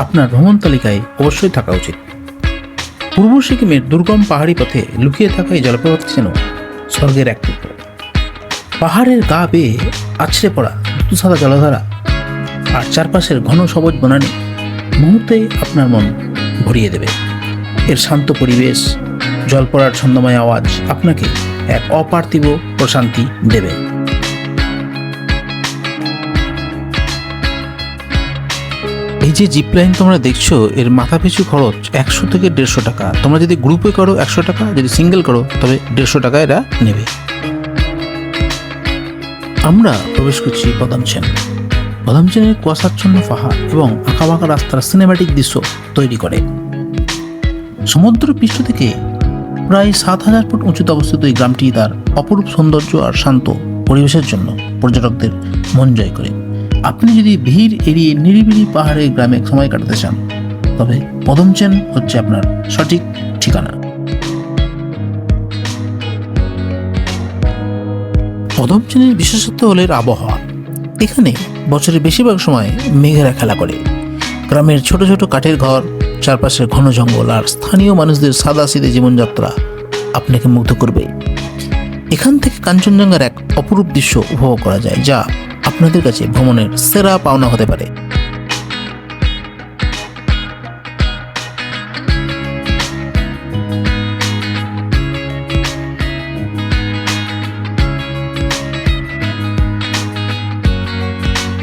আপনার ভ্রমণ তালিকায় অবশ্যই থাকা উচিত। পূর্ব সিকিমের দুর্গম পাহাড়ি পথে লুকিয়ে থাকা এই জলপ্রপাত যেন স্বর্গের এক টুকরো। পাহাড়ের গা বেয়ে আছড়ে পড়া সাদা জলধারা আর চারপাশের ঘন সবুজ বনানী মুহূর্তেই আপনার মন ভরিয়ে দেবে। এর শান্ত পরিবেশ, জল পড়ার ছন্দময় আওয়াজ আপনাকে এক অপার্থিব প্রশান্তি দেবে। এই যে জিপ লাইন তোমরা দেখছো, এর মাথাপিছু খরচ 100 থেকে 150 টাকা। তোমরা যদি গ্রুপে করো 100 টাকা, যদি সিঙ্গেল করো তবে 150 টাকা এরা নেবে। আমরা প্রবেশ করছি বদামচেন। বদামচেনের কুয়াশাচ্ছন্ন পাহাড় এবং আঁকাবাঁকা রাস্তার সিনেম্যাটিক দৃশ্য তৈরি করে। সমুদ্র পৃষ্ঠ থেকে প্রায় 7000 ফুট উঁচুতে অবস্থিত এই গ্রামটি তার অপরূপ সৌন্দর্য আর শান্ত পরিবেশের জন্য পর্যটকদের মন জয় করে। আপনি যদি ভিড় এড়িয়ে নিরিবিলি পাহাড়ের গ্রামে সময় কাটাতে চান, তবে বদামচেন হচ্ছে আপনার সঠিক ঠিকানা। বদামচেনের বিশেষত্ব হল এর আবহাওয়া। এখানে বছরের বেশিরভাগ সময় মেঘেরা খেলা করে। গ্রামের ছোট ছোট কাঠের ঘর, চারপাশের ঘন জঙ্গল আর স্থানীয় মানুষদের সাদাসিধে জীবনযাত্রা আপনাকে মুগ্ধ করবে। এখান থেকে কাঞ্চনজঙ্ঘার এক অপরূপ দৃশ্য উপভোগ করা যায়, যা আপনাদের কাছে ভ্রমণের সেরা পাওনা হতে পারে।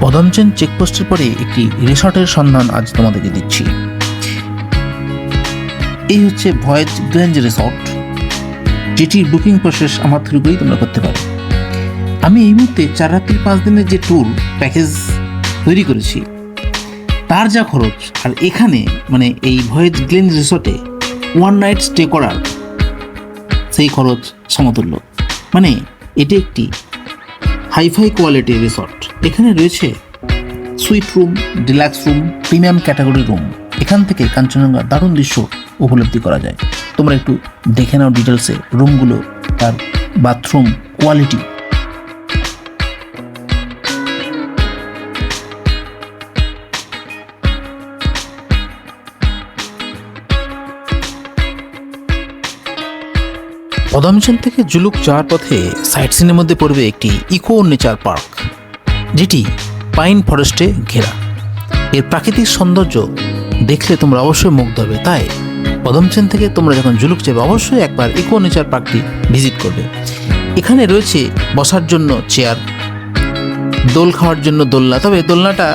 বদামচেন চেকপোস্টের পরে একটি রিসর্টের সন্ধান আজ তোমাদেরকে দিচ্ছি। এই হচ্ছে ভয়েজ গ্ল্যান্ড রিসর্ট, যেটির বুকিং প্রসেস আমার থ্রু করেই তোমরা করতে পারো। আমি এই মুহূর্তে 4 রাত্রি 5 দিনের যে ট্যুর প্যাকেজ তৈরি করেছি তার যা খরচ, আর এখানে মানে এই ভয়েজ গ্ল্যান্ড রিসর্টে 1 নাইট স্টে করার সেই খরচ সমতুল্য। মানে এটি একটি হাইফাই কোয়ালিটির রিসর্ট। এখানে রয়েছে sweet room, deluxe room, premium category room. এখান থেকে কাঞ্চনজঙ্ঘার দারুণ দৃশ্য উপলব্ধি করা যায়। তোমরা একটু দেখে নাও ডিটেলসে রুমগুলো, তার বাথরুম কোয়ালিটি। পদমচল থেকে জুলুক যাওয়ার পথে সাইট সিনের মধ্যে পড়বে একটি ইকো নেচার পার্ক, যেটি পাইন ফরেস্টে ঘেরা। এর প্রাকৃতিক সৌন্দর্য দেখলে তোমরা অবশ্যই মুগ্ধ হবে। তাই পদমচল থেকে তোমরা যখন জুলুক যাবে অবশ্যই একবার ইকো নেচার পার্কটি ভিজিট করবে। এখানে রয়েছে বসার জন্য চেয়ার, দোল খাওয়ার জন্য দোলনা। তবে দোলনাটা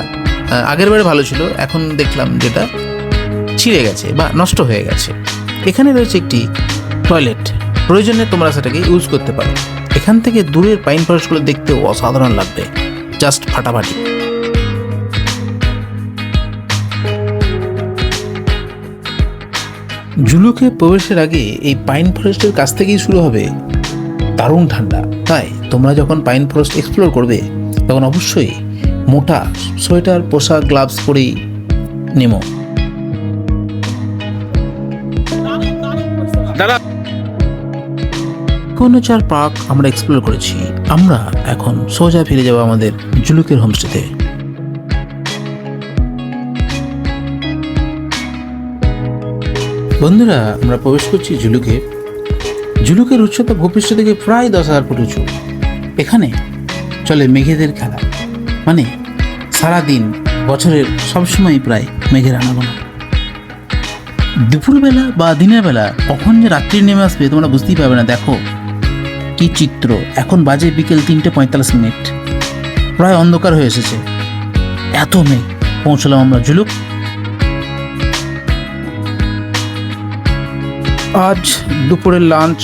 আগের বারে ভালো ছিল, এখন দেখলাম যেটা ছিঁড়ে গেছে বা নষ্ট হয়ে গেছে। এখানে রয়েছে একটি টয়লেট, প্রয়োজনে তোমরা সেটাকে ইউজ করতে পারো। এখান থেকে দূরের পাইন ফরেস্টগুলো দেখতেও অসাধারণ লাগবে, জাস্ট ফাটাফাটি। জুলুকে প্রবেশের আগে এই পাইন ফরেস্টের কাছ থেকেই শুরু হবে দারুণ ঠান্ডা। তাই তোমরা যখন পাইন ফরেস্ট এক্সপ্লোর করবে তখন অবশ্যই মোটা সোয়েটার, পোশাক, গ্লাভস পরেই নেমো। দাদা ইকো নেচার পার্ক আমরা এক্সপ্লোর করেছি। আমরা এখন সোজা ফিরে যাব আমাদের জুলুকের হোমস্টেতে। বন্ধুরা, আমরা প্রবেশ করছি জুলুকে। জুলুকের উচ্চতা ভূপৃষ্ঠ থেকে প্রায় 10,000 ফুট উঁচু। এখানে চলে মেঘেদের খেলা, মানে সারাদিন বছরের সবসময় প্রায় মেঘের আনাগোনা। দুপুরবেলা বা দিনের বেলা কখন যে রাত্রি নেমে আসবে তোমরা বুঝতেই পারবে না। দেখো কি চিত্র! এখন বাজে বিকেল 3:45, প্রায় অন্ধকার হয়ে এসেছে। এত মেঘ। পৌঁছলাম আমরা জুলুক। আজ দুপুরের লাঞ্চ,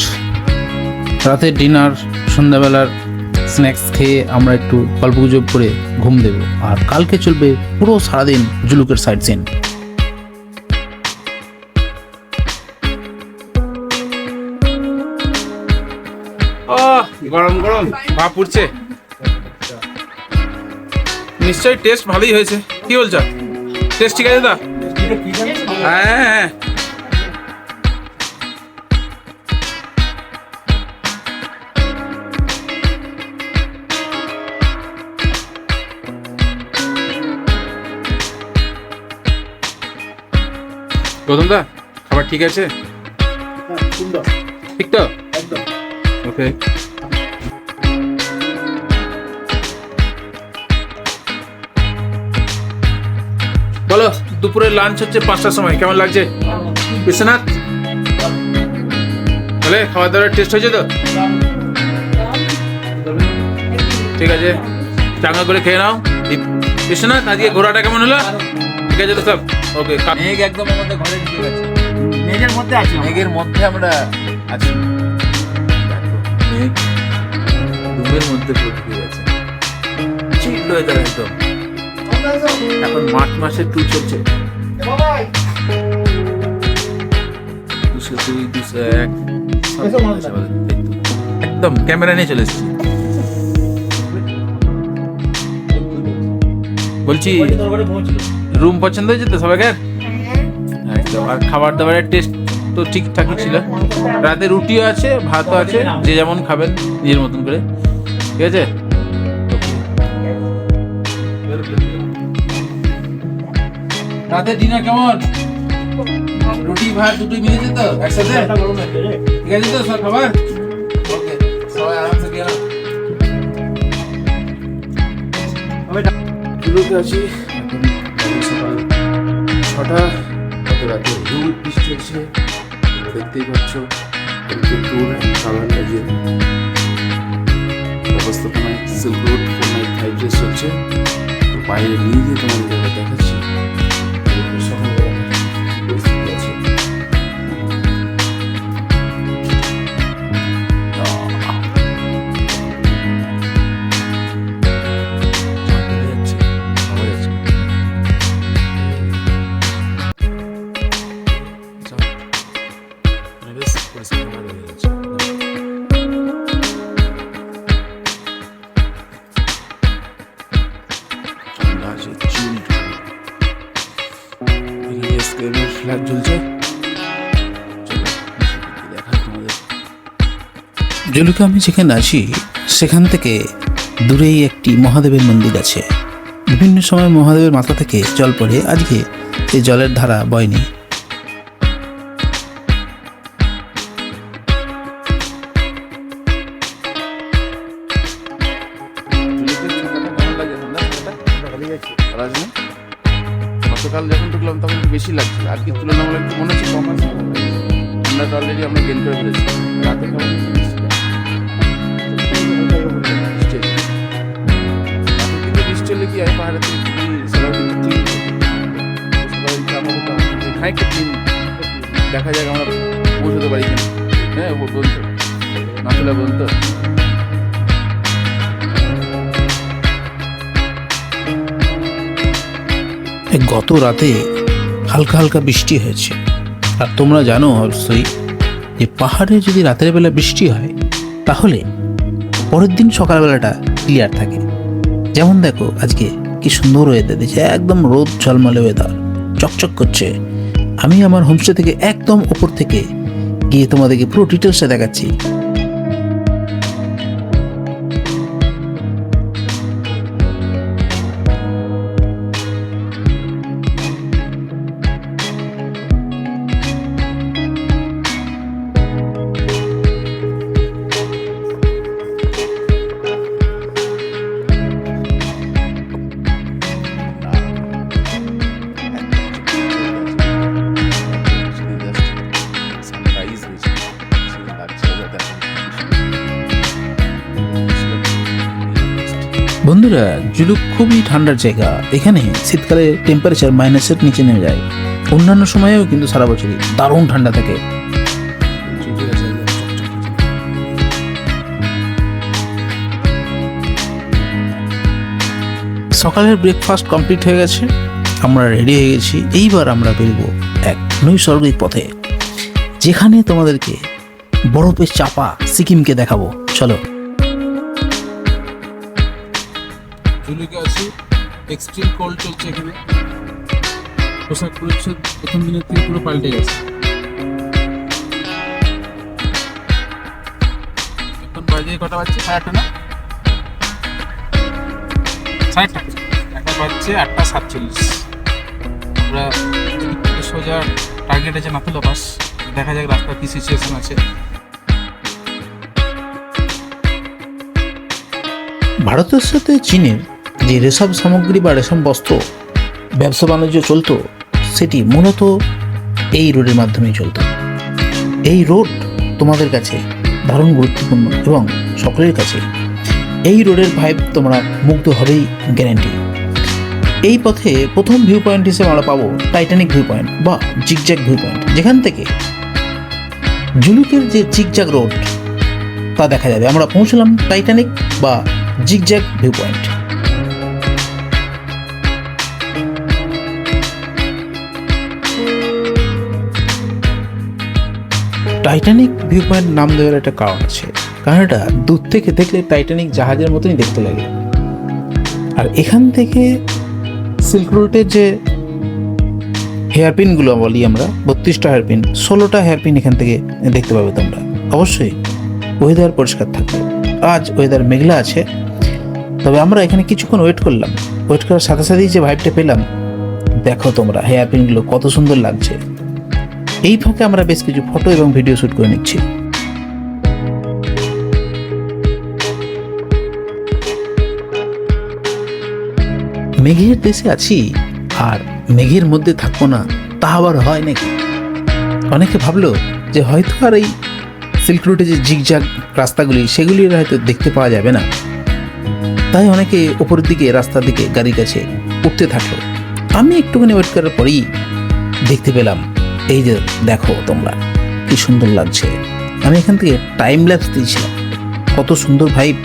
রাতের ডিনার, সন্ধ্যাবেলার স্ন্যাক্স খেয়ে আমরা একটু গল্পগুজব করে ঘুম দেব। আর কালকে চলবে পুরো সারাদিন জুলুকের সাইট সিন। গরম গরম ভাপ উঠছে, নিশ্চয়ই টেস্ট ভালোই হয়েছে। কি বলছো, টেস্ট ঠিক আছে? দা হ্যাঁ হ্যাঁ, গৌতম দা খাবার ঠিক আছে? ঠিক তো? ওকে। বলো, দুপুরের লাঞ্চ হচ্ছে 5টার সময়, কেমন লাগছে বিশ্বনাথ? তাহলে খাওয়া দাওয়ার টেস্ট হয়েছে তো? ঠিক আছে, চাঙ্গা করে খেয়ে নাও। বিশ্বনাথ, আজকে ঘোরাটা কেমন হলো? ঠিক আছে তো সব? ওকে। মেঘ একদম আমাদের ঘরে ঢুকে গেছে, মেঘের মধ্যে আছি, মেঘের মধ্যে আমরা আছি। মেঘ রুমের মধ্যে ঢুকে গেছে, চিল ওয়েদার একদম। এখন মার্চ মাসের ট্যুর চলছে, 202, 201 একদম ক্যামেরা নিয়ে চলে এসেছি। বলছি রুম পছন্দ হয়েছে তো সবাইকার? একদম। আর খাবার দাবারের টেস্ট তো ঠিকঠাকই ছিল। রাতে রুটিও আছে, ভাতও আছে, যে যেমন খাবেন নিজের মতন করে। ঠিক আছে। রাতে ডিনার কেমন? রুটি ভাত দুটোই মিলেছে তো একসাথে? ঠিক আছে তো সব খাবার? ওকে, সবাই আরামসে খেয়ে নাও। চুলোতে আছি এখন, সকাল 6টা। গত রাতে রোদ বৃষ্টি হচ্ছে, দেখতেই পাচ্ছ। ট্যুর খাবার কাজে ব্যবস্থাপনায় সিল্ক রোড 4 নাইট 5 ডেজ চলছে। তো বাইরে নিয়ে গিয়ে তোমাদের জায়গা দেখাচ্ছি সকালবেলা পরিস্থিতি আছে। ফ্ল্যাগ জ্বলছে। চলো, দেখাই তোমাদের। জলুকে আমি যেখানে আছি সেখান থেকে দূরেই একটি মহাদেবের মন্দির আছে। বিভিন্ন সময় মহাদেবের মাথা থেকে জল পড়ে, আজকে এই জলের ধারা বয়নি। জুলুকের ছোটটা কেমন লাগে ঠান্ডা? ছোটটা ভালোই আছে। আওয়াজ না? গতকাল যখন ঢুকলাম তখন একটু বেশি লাগছিল, আজকে তুলনামূলক একটু মনে হচ্ছে কম আছে। ঠান্ডাটা অলরেডি আমরা গেন করে ফেলেছি। রাতে কেমন হচ্ছে বৃষ্টিটা? বৃষ্টি হচ্ছে। রাতের দিকে বৃষ্টি হলে কি হয়, পাহাড়ের থেকে সবাই খানিকটা ক্লিন দেখা যাক আমরা পৌঁছতে পারি কিনা। হ্যাঁ, ও বলতো নাথুলা বলতো গত রাতে হালকা হালকা বৃষ্টি হয়েছে। আর তোমরা জানো অবশ্যই যে পাহাড়ে যদি রাতের বেলা বৃষ্টি হয় তাহলে পরের দিন সকালবেলাটা ক্লিয়ার থাকে। যেমন দেখো আজকে কি সুন্দর ওয়েদার দিয়েছে, একদম রোদ ঝলমলে ওয়েদার, চকচক করছে। আমি আমার হোমস্টে থেকে একদম ওপর থেকে গিয়ে তোমাদেরকে পুরো ডিটেলসটা দেখাচ্ছি। সানরাইজ হয়েছে, সেটা লাগছে ওটা। বন্ধুরা, জুলুক খুবই ঠান্ডার জায়গা। এখানে শীতকালে টেম্পারেচার মাইনাসের নিচে নেমে যায়। অন্যান্য সময়েও কিন্তু সারা বছরই দারুণ ঠান্ডা থাকে। সকালের ব্রেকফাস্ট কমপ্লিট হয়ে গেছে, আমরা রেডি হয়ে গেছি। এইবার আমরা বেরোবো এক নৈসর্গিক পথে, যেখানে তোমাদেরকে বরফে চাপা সিকিমকে দেখাবো। চলো। জুলুকে আছি, এক্সট্রিম কোল্ড চলছে এখানে। পোশাক পরিচ্ছদ প্রথম দিনের থেকে পুরো পাল্টে গেছে। এখন বাজে কটা বাজছে? 8:30 না? 8:30। এখন বাজছে 8:47। আমরা সোজা টার্গেট আছে নাথুলা পাস। দেখা যাক রাস্তার কি সিচুয়েশন আছে। ভারতের সাথে চীনের যে রেশম সামগ্রী বা রেশম বস্ত্র ব্যবসা বাণিজ্য চলতো, সেটি মূলত এই রোডের মাধ্যমেই চলতো। এই রোড তোমাদের কাছে দারুণ গুরুত্বপূর্ণ এবং সকলের কাছে এই রোডের ভাইব তোমরা মুগ্ধ হবেই, গ্যারান্টি। এই পথে প্রথম ভিউ পয়েন্ট হিসেবে আমরা পাবো টাইটানিক ভিউ পয়েন্ট বা জিগজ্যাগ ভিউ পয়েন্ট, যেখান থেকে জুলুকের যে জিগজ্যাগ রোড তা দেখা যাবে। আমরা পৌঁছলাম টাইটানিক বা zigzag view point. Titanic view point নাম দেওয়ার একটা কারণ আছে, কারণ এটা দূর থেকে দেখলে টাইটানিক জাহাজের মতনই দেখতে লাগে। আর এখান থেকে সিল্ক রুটের যে হেয়ারপিনগুলো বলি আমরা, 32টা হেয়ারপিন, 16টা হেয়ারপিন এখান থেকে দেখতে পাবে তোমরা। অবশ্যই ওয়েদার পরিষ্কার থাকবে। আজ ওয়েদার মেঘলা আছে, তবে আমরা এখানে কিছুক্ষণ ওয়েট করলাম। ওয়েট করার সাথে সাথেই যে ভাইবটা পেলাম, দেখো তোমরা হেয়ারপিনগুলো কত সুন্দর লাগছে। এই ফাঁকে আমরা বেশ কিছু ফটো এবং ভিডিও শ্যুট করে নিচ্ছি। মেঘের দেশে আছি আর মেঘের মধ্যে থাকবো না, তা আবার হয় নাকি? অনেকে ভাবলো যে হয়তো আর এই সিল্ক রুটে যে জিগজ্যাগ রাস্তাগুলি, সেগুলি হয়তো দেখতে পাওয়া যাবে না, তাই অনেকে উপরের দিকে রাস্তার দিকে গাড়ির কাছে উঠতে থাকলো। আমি একটুখানি ওয়েট করার পরেই দেখতে পেলাম, এই যে দেখো তোমরা কি সুন্দর লাগছে। আমি এখান থেকে টাইম ল্যাপস দিয়েছিলাম, কত সুন্দর ভাইব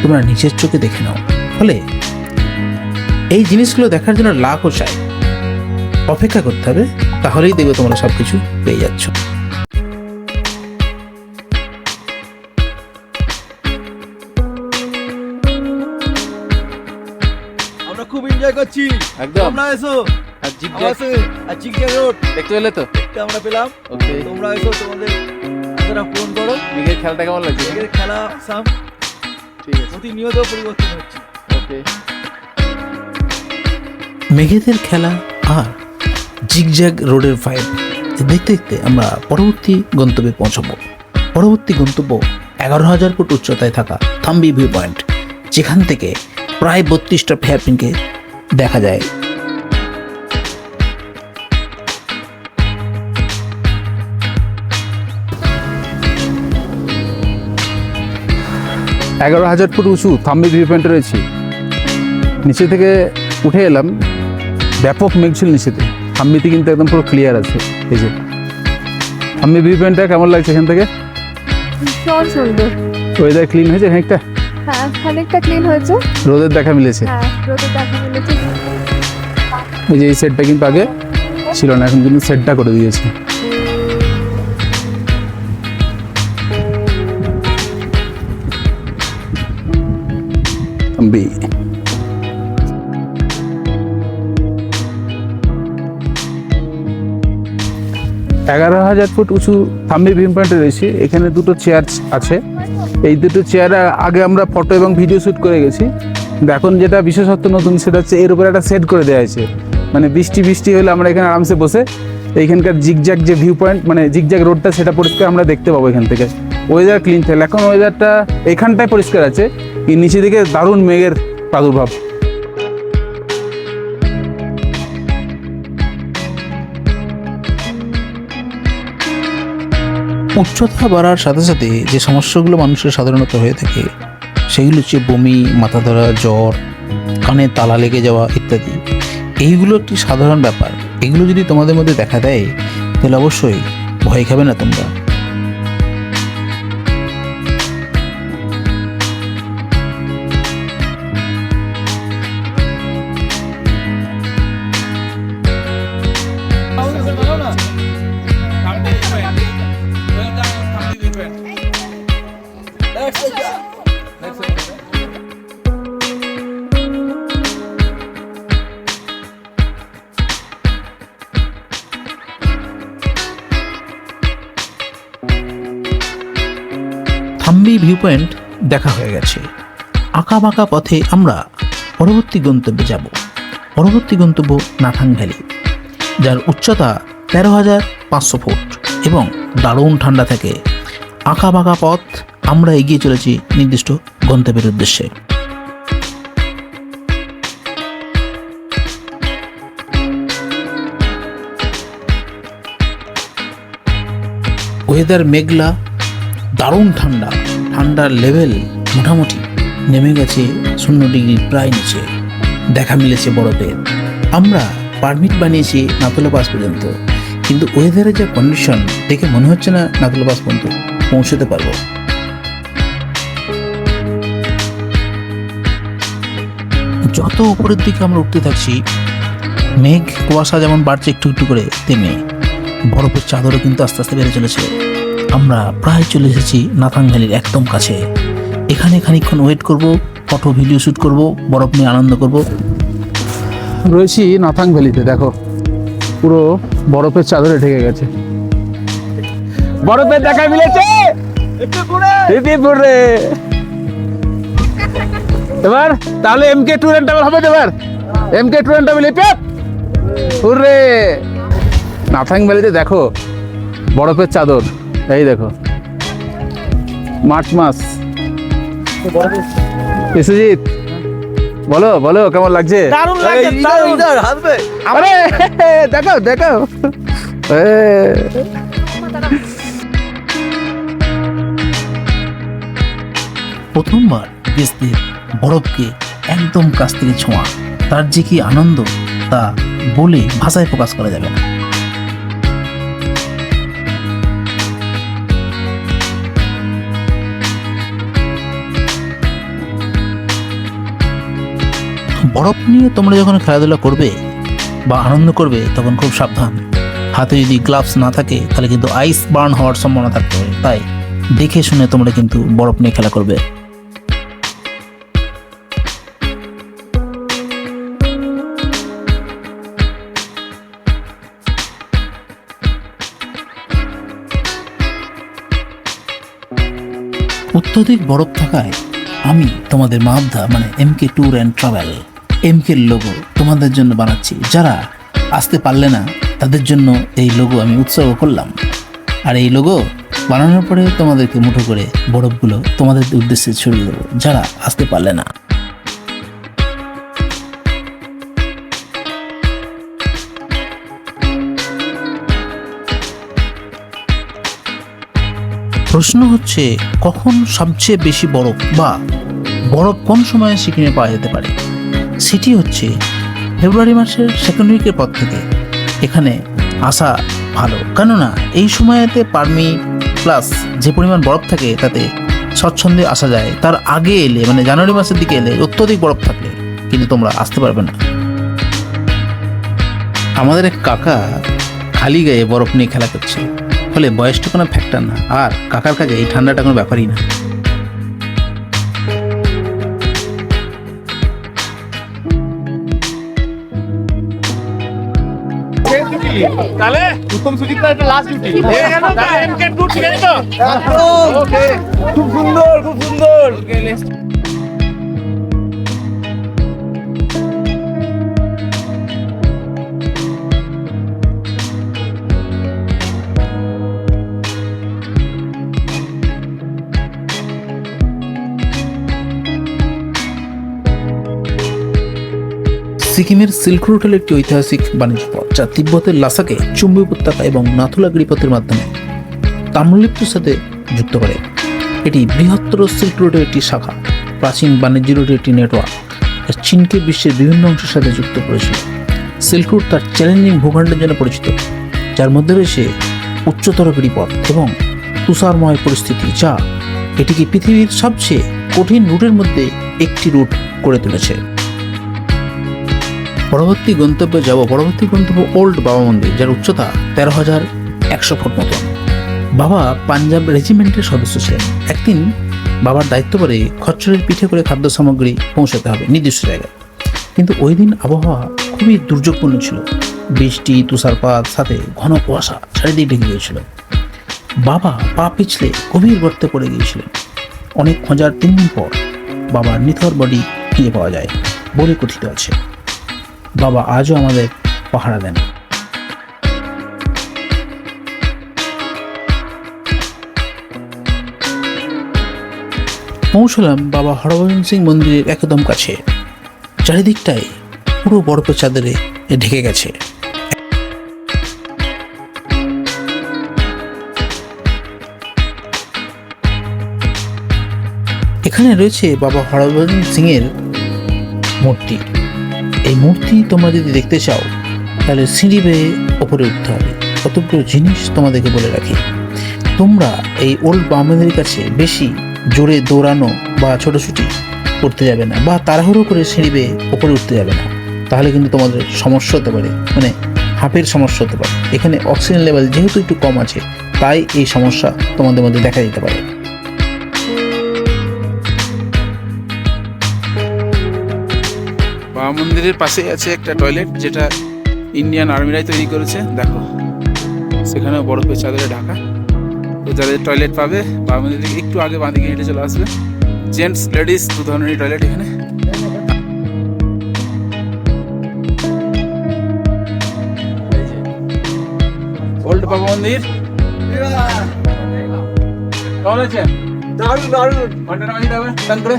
তোমরা নিজের চোখে দেখে নাও। ফলে এই জিনিসগুলো দেখার জন্য লাখও চাই, অপেক্ষা করতে হবে, তাহলেই দেখবে তোমরা সব কিছু পেয়ে যাচ্ছ। আমরা খুব এনজয় করছি, একদম। তোমরা এসো। আর জিগজ্যাগ আর জিগজ্যাগ রোড দেখতে পেলে তো? আমরা পেলাম। ওকে, তোমরা এসো, তোমাদের আশাটা পূরণ করো। মেঘের খেলাটা কেমন লাগছে? এর খেলা সাম ঠিক আছে, প্রতিনিয়ত পরিবর্তন হচ্ছে। ওকে। মেঘেদের খেলা আর জিগজ্যাগ রোডের ফাইট দেখতে দেখতে আমরা পরবর্তী গন্তব্যে পৌঁছাবো। পরবর্তী গন্তব্য 11,000 ফুট উচ্চতায় থাকা থাম্বি ভিউ পয়েন্ট, যেখান থেকে প্রায় 32টা হেয়ারপিনকে দেখা যায়। 11,000 ফুট উঁচু থাম্বি ভিউ পয়েন্টে রয়েছি। নিচে থেকে উঠে এলাম, ব্যাপক মেঘ ছিল নিচেতে। থাম্বিতে কিন্তু একদম পুরো ক্লিয়ার আছে। এই যে থাম্বি ভিউ পয়েন্টটা কেমন লাগছে এখান থেকে? ভীষণ সুন্দর। ওয়েদার ক্লিন হয়েছে খানিকটা, হ্যাঁ, খানিকটা ক্লিন হয়েছে। রোদের দেখা মিলেছে। হ্যাঁ, রোদে দেখা মিলেছে। এই যে এই সেটটা কিন্তু আগে ছিল না, এখন কিন্তু সেটটা করে দিয়েছে। থাম্বি 11,000 ফুট উঁচু থাম্বি ভিউ পয়েন্টে রয়েছে। এখানে দুটো চেয়ার আছে। এই দুটো চেয়ারে আগে আমরা ফটো এবং ভিডিও শ্যুট করে গেছি। কিন্তু এখন যেটা বিশেষত্ব নতুন, সেটা হচ্ছে এর উপরে একটা সেট করে দেওয়া হয়েছে। মানে বৃষ্টি হলে আমরা এখানে আরামসে বসে এইখানকার জিগজ্যাগ যে ভিউ পয়েন্ট, মানে জিগজ্যাগ রোডটা, সেটা পরিষ্কার আমরা দেখতে পাবো এখান থেকে। ওয়েদার ক্লিন থাকলে, এখন ওয়েদারটা এখানটায় পরিষ্কার আছে, এই নিচে দিকে দারুণ মেঘের প্রাদুর্ভাব। উচ্চতা বাড়ার সাথে সাথে যে সমস্যাগুলো মানুষের সাধারণত হয়ে থাকে সেগুলো হচ্ছে বমি, মাথা ধরা, জ্বর, কানে তালা লেগে যাওয়া ইত্যাদি। এইগুলো একটি সাধারণ ব্যাপার। এগুলো যদি তোমাদের মধ্যে দেখা দেয় তাহলে অবশ্যই ভয় খাবে না তোমরা। থাম্বি ভিউ পয়েন্ট দেখা হয়ে গেছে। আঁকা বাঁকা পথে আমরা পরবর্তী গন্তব্যে যাব। পরবর্তী গন্তব্য নাথাং ভ্যালি, যার উচ্চতা 13,500 ফুট এবং দারুণ ঠান্ডা থাকে। আঁকা বাঁকা পথ, আমরা এগিয়ে চলেছি নির্দিষ্ট গন্তব্যের উদ্দেশ্যে। ওয়েদার মেঘলা, দারুণ ঠান্ডা। ঠান্ডার লেভেল মোটামুটি নেমে গেছে 0 ডিগ্রি প্রায় নিচে। দেখা মিলেছে বরফের। আমরা পারমিট বানিয়েছি নাতুলা পাস পর্যন্ত, কিন্তু ওয়েদারের যে কন্ডিশন দেখে মনে হচ্ছে না নাতুলা পাস পর্যন্ত পৌঁছতে পারবো। যত উপরের দিকে আমরা উঠতে থাকছি, মেঘ কুয়াশা যেমন বাড়ছে একটু একটু করে, তেমনি বরফের চাদরও কিন্তু আস্তে আস্তে বেড়ে চলেছে। আমরা প্রায় চলে এসেছি নাথাং ভ্যালির একদম কাছে। এখানে খানিকক্ষণ ওয়েট করব, ফটো ভিডিও শ্যুট করব, বরফ নিয়ে আনন্দ করব। রয়েছি নাথাং ভ্যালিতে। দেখো পুরো বরফের চাদরে ঢেকে গেছে। বরফের দেখা মিলেছে। রে এবার তাহলে এমকে ট্যুর এন্ড ট্রাভেল হবে তো। এবার MK tour and travel hurray. নাথাং ভ্যালিতে দেখো বরফের চাদর। এই দেখো মার্চ মাস। বিশ্বজিৎ বলো বলো কেমন লাগছে? দারুণ লাগছে, দারুণ। হাসবে। আরে দেখো দেখো। প্রথমবার দেশদের বরফকে একদম কাছ থেকে ছোঁয়া, তার যে কি আনন্দ তা বলে ভাষায় প্রকাশ করা যাবে না। বরফ নিয়ে তোমরা যখন খেলাধুলা করবে বা আনন্দ করবে তখন খুব সাবধান। হাতে যদি গ্লাভস না থাকে তাহলে কিন্তু আইস বার্ন হওয়ার সম্ভাবনা থাকতে পারে। তাই দেখে শুনে তোমরা কিন্তু বরফ নিয়ে খেলা করবে। অত্যধিক বরফ থাকায় আমি তোমাদের মাবধা মানে MK tour and travel MK logo তোমাদের জন্য বানাচ্ছি। যারা আসতে পারলে না তাদের জন্য এই লোগো আমি উৎসর্গ করলাম। আর এই লোগো বানানোর পরে তোমাদেরকে মুঠো করে বরফগুলো তোমাদের উদ্দেশ্যে ছড়িয়ে দেবো যারা আসতে পারলে না। প্রশ্ন হচ্ছে কখন সবচেয়ে বেশি বরফ বা বরফ কোন সময়ে সিকিমে পাওয়া যেতে পারে? সেটি হচ্ছে ফেব্রুয়ারি মাসের সেকেন্ড উইকের পর থেকে এখানে আসা ভালো, কেননা এই সময়েতে পারমি প্লাস যে পরিমাণ বরফ থাকে তাতে স্বচ্ছন্দে আসা যায়। তার আগে এলে মানে জানুয়ারি মাসের দিকে এলে অত্যধিক বরফ থাকলে কিন্তু তোমরা আসতে পারবে না। আমাদের এক কাকা খালি গায়ে বরফ নিয়ে খেলা করছে, ফলে বয়সটা কোনো ফ্যাক্টর না, আর কাকার কাছে এই ঠান্ডাটা কোনো ব্যাপারই না। তাহলে প্রথম সুজিতটা এটা লাস্ট ডিউটি হয়ে গেল। তাহলে এমকে ট্যুর ঠিক আছে তো? ওকে, খুব সুন্দর, খুব সুন্দর। সিকিমের সিল্ক রুট হল একটি ঐতিহাসিক বাণিজ্য পথ যা তিব্বতের লাসাকে চুম্বী উপত্যকা এবং নাথুলা গিরিপথের মাধ্যমে তাম্রলিপ্তর সাথে যুক্ত করে। এটি বৃহত্তর সিল্ক রুটের একটি শাখা, প্রাচীন বাণিজ্য রুটের একটি নেটওয়ার্ক যা চীনকে বিশ্বের বিভিন্ন অংশের সাথে যুক্ত করেছিল। সিল্ক রুট তার চ্যালেঞ্জিং ভূখণ্ডের জন্য পরিচিত, যার মধ্যে রয়েছে উচ্চতর গিরিপথ এবং তুষারময় পরিস্থিতি, যা এটিকে পৃথিবীর সবচেয়ে কঠিন রুটের মধ্যে একটি রুট করে তুলেছে। পরবর্তী গন্তব্য ওল্ড বাবা মন্দির, যার উচ্চতা 13,100 ফুট মতো। বাবা পাঞ্জাব রেজিমেন্টের সদস্য ছিলেন। একদিন বাবার দায়িত্ব পরে খচ্চরের পিঠে করে খাদ্য সামগ্রী পৌঁছাতে হবে নির্দিষ্ট জায়গায়, কিন্তু ওই দিন আবহাওয়া খুবই দুর্যোগপূর্ণ ছিল। বৃষ্টি, তুষারপাত, সাথে ঘন কুয়াশা চারিদিকে ঢেকে গিয়েছিল। বাবা পা পিছলে গভীর গর্তে পড়ে গিয়েছিলেন। অনেক খোঁজার 3 দিন পর বাবার নিথর বডি ফিরে পাওয়া যায় বলে কথিত আছে। বাবা আজও আমাদের পাহারা দেন। পৌঁছলাম বাবা হরভজন সিং মন্দিরের একদম কাছে। চারিদিকটাই পুরো বরফের চাদরে ঢেকে গেছে। এখানে রয়েছে বাবা হরভজন সিং এর মূর্তি। এই মূর্তি তোমরা যদি দেখতে চাও তাহলে সিঁড়ি বেয়ে ওপরে উঠতে হবে। কতগুলো জিনিস তোমাদেরকে বলে রাখি, তোমরা এই ওল্ড বাবা মন্দিরের কাছে বেশি জোরে দৌড়ানো বা ছোটাছুটি করতে যাবে না, বা তাড়াহুড়ো করে সিঁড়ি বেয়ে ওপরে উঠতে যাবে না, তাহলে কিন্তু তোমাদের সমস্যা হতে পারে, মানে হাঁপের সমস্যা হতে পারে। এখানে অক্সিজেন লেভেল যেহেতু একটু কম আছে, তাই এই সমস্যা তোমাদের মধ্যে দেখা দিতে পারে। বাবা মন্দিরের পাশেই আছে একটা টয়লেট, যেটা ইন্ডিয়ান আর্মিরাই তৈরি করেছে। দেখো সেখানেও বরফের চাদরে ঢাকা। তো যাদের টয়লেট পাবে বাবা মন্দির থেকে একটু আগে বাঁদিকে হেঁটে চলে আসবে। জেন্টস লেডিস 2 ধরনেরই টয়লেট এখানে। ওল্ড বাবা মন্দির কেমন আছেন? দারুণ দারুণ। ঘন্টাটা বাজিয়ে দেবে টান করে।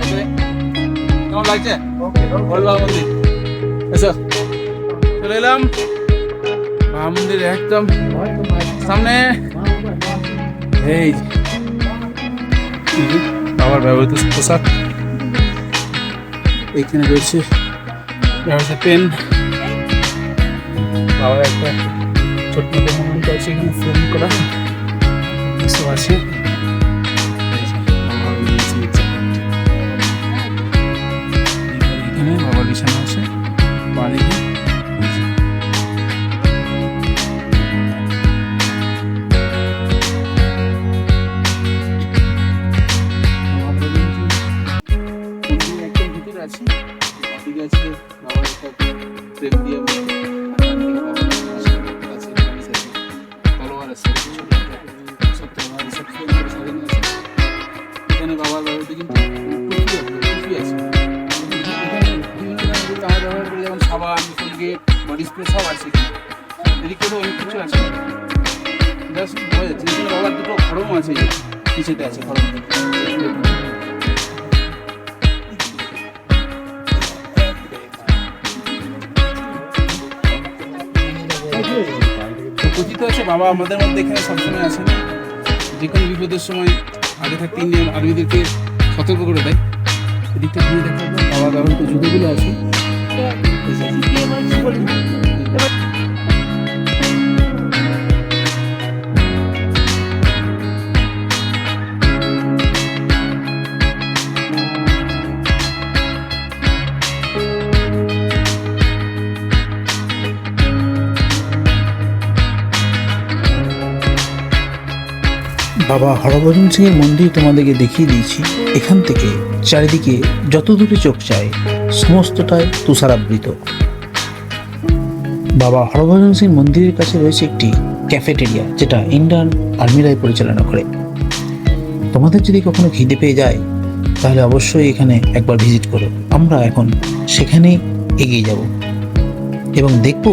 Okay. কেমন লাগছে ওল্ড বাবা মন্দির? এসো, চলে এলাম বাবা মন্দির একদম সামনে। এই যে বাবার ব্যবহৃত পোশাক, এইখানে রয়েছে ব্যবহৃত পেন। বাবার একটা ছোট্ট মতো মন্দির আছে, এখানে ফ্রেম করা এসব আছে। এখানে বাবার বিছানা আছে বাড়িতে। একদম ভিতরে আছে, বাড়িতে আছে বাবার একটা প্রেম দিয়ে তলোয়ার আছে, ছোট সব তলোয়ার সব সাজানো আছে। এখানে বাবার বাড়িতে কিন্তু টুপি আছে। এখানে বিভিন্ন ধরনের কাজ ব্যবহার করে, যেমন সাবান, কোলগেট, বডি স্প্রে সব আছে। এদিকেও অনেক কিছু আছে, জাস্ট বোঝা যাচ্ছে। এখানে বাবার দুটো খড়ম আছে, পিছেতে আছে খড়ম। কথিত আছে বাবা আমাদের মধ্যে এখানে সবসময় আসেন, যে কোনো বিপদের সময় আগে থাকতে ইন্ডিয়ান আর্মিদেরকে সতর্ক করে দেয়। এদিকটা ঘুরে দেখা যায় বাবা ব্যবহৃত জুতোগুলো আছে। বাবা হরভজন সিংয়ের মন্দির তোমাদেরকে দেখিয়ে দিয়েছি। এখান থেকে চারিদিকে যত দূরে চোখ যায় সমস্তটাই তুষারাবৃত। বাবা হরভজন সিং মন্দিরের কাছে রয়েছে একটি ক্যাফেটেরিয়া, যেটা ইন্ডিয়ান আর্মিরাই পরিচালনা করে। তোমাদের যদি কখনো খিদে পেয়ে যায় তাহলে অবশ্যই এখানে একবার ভিজিট করো। আমরা এখন সেখানেই এগিয়ে যাব এবং দেখব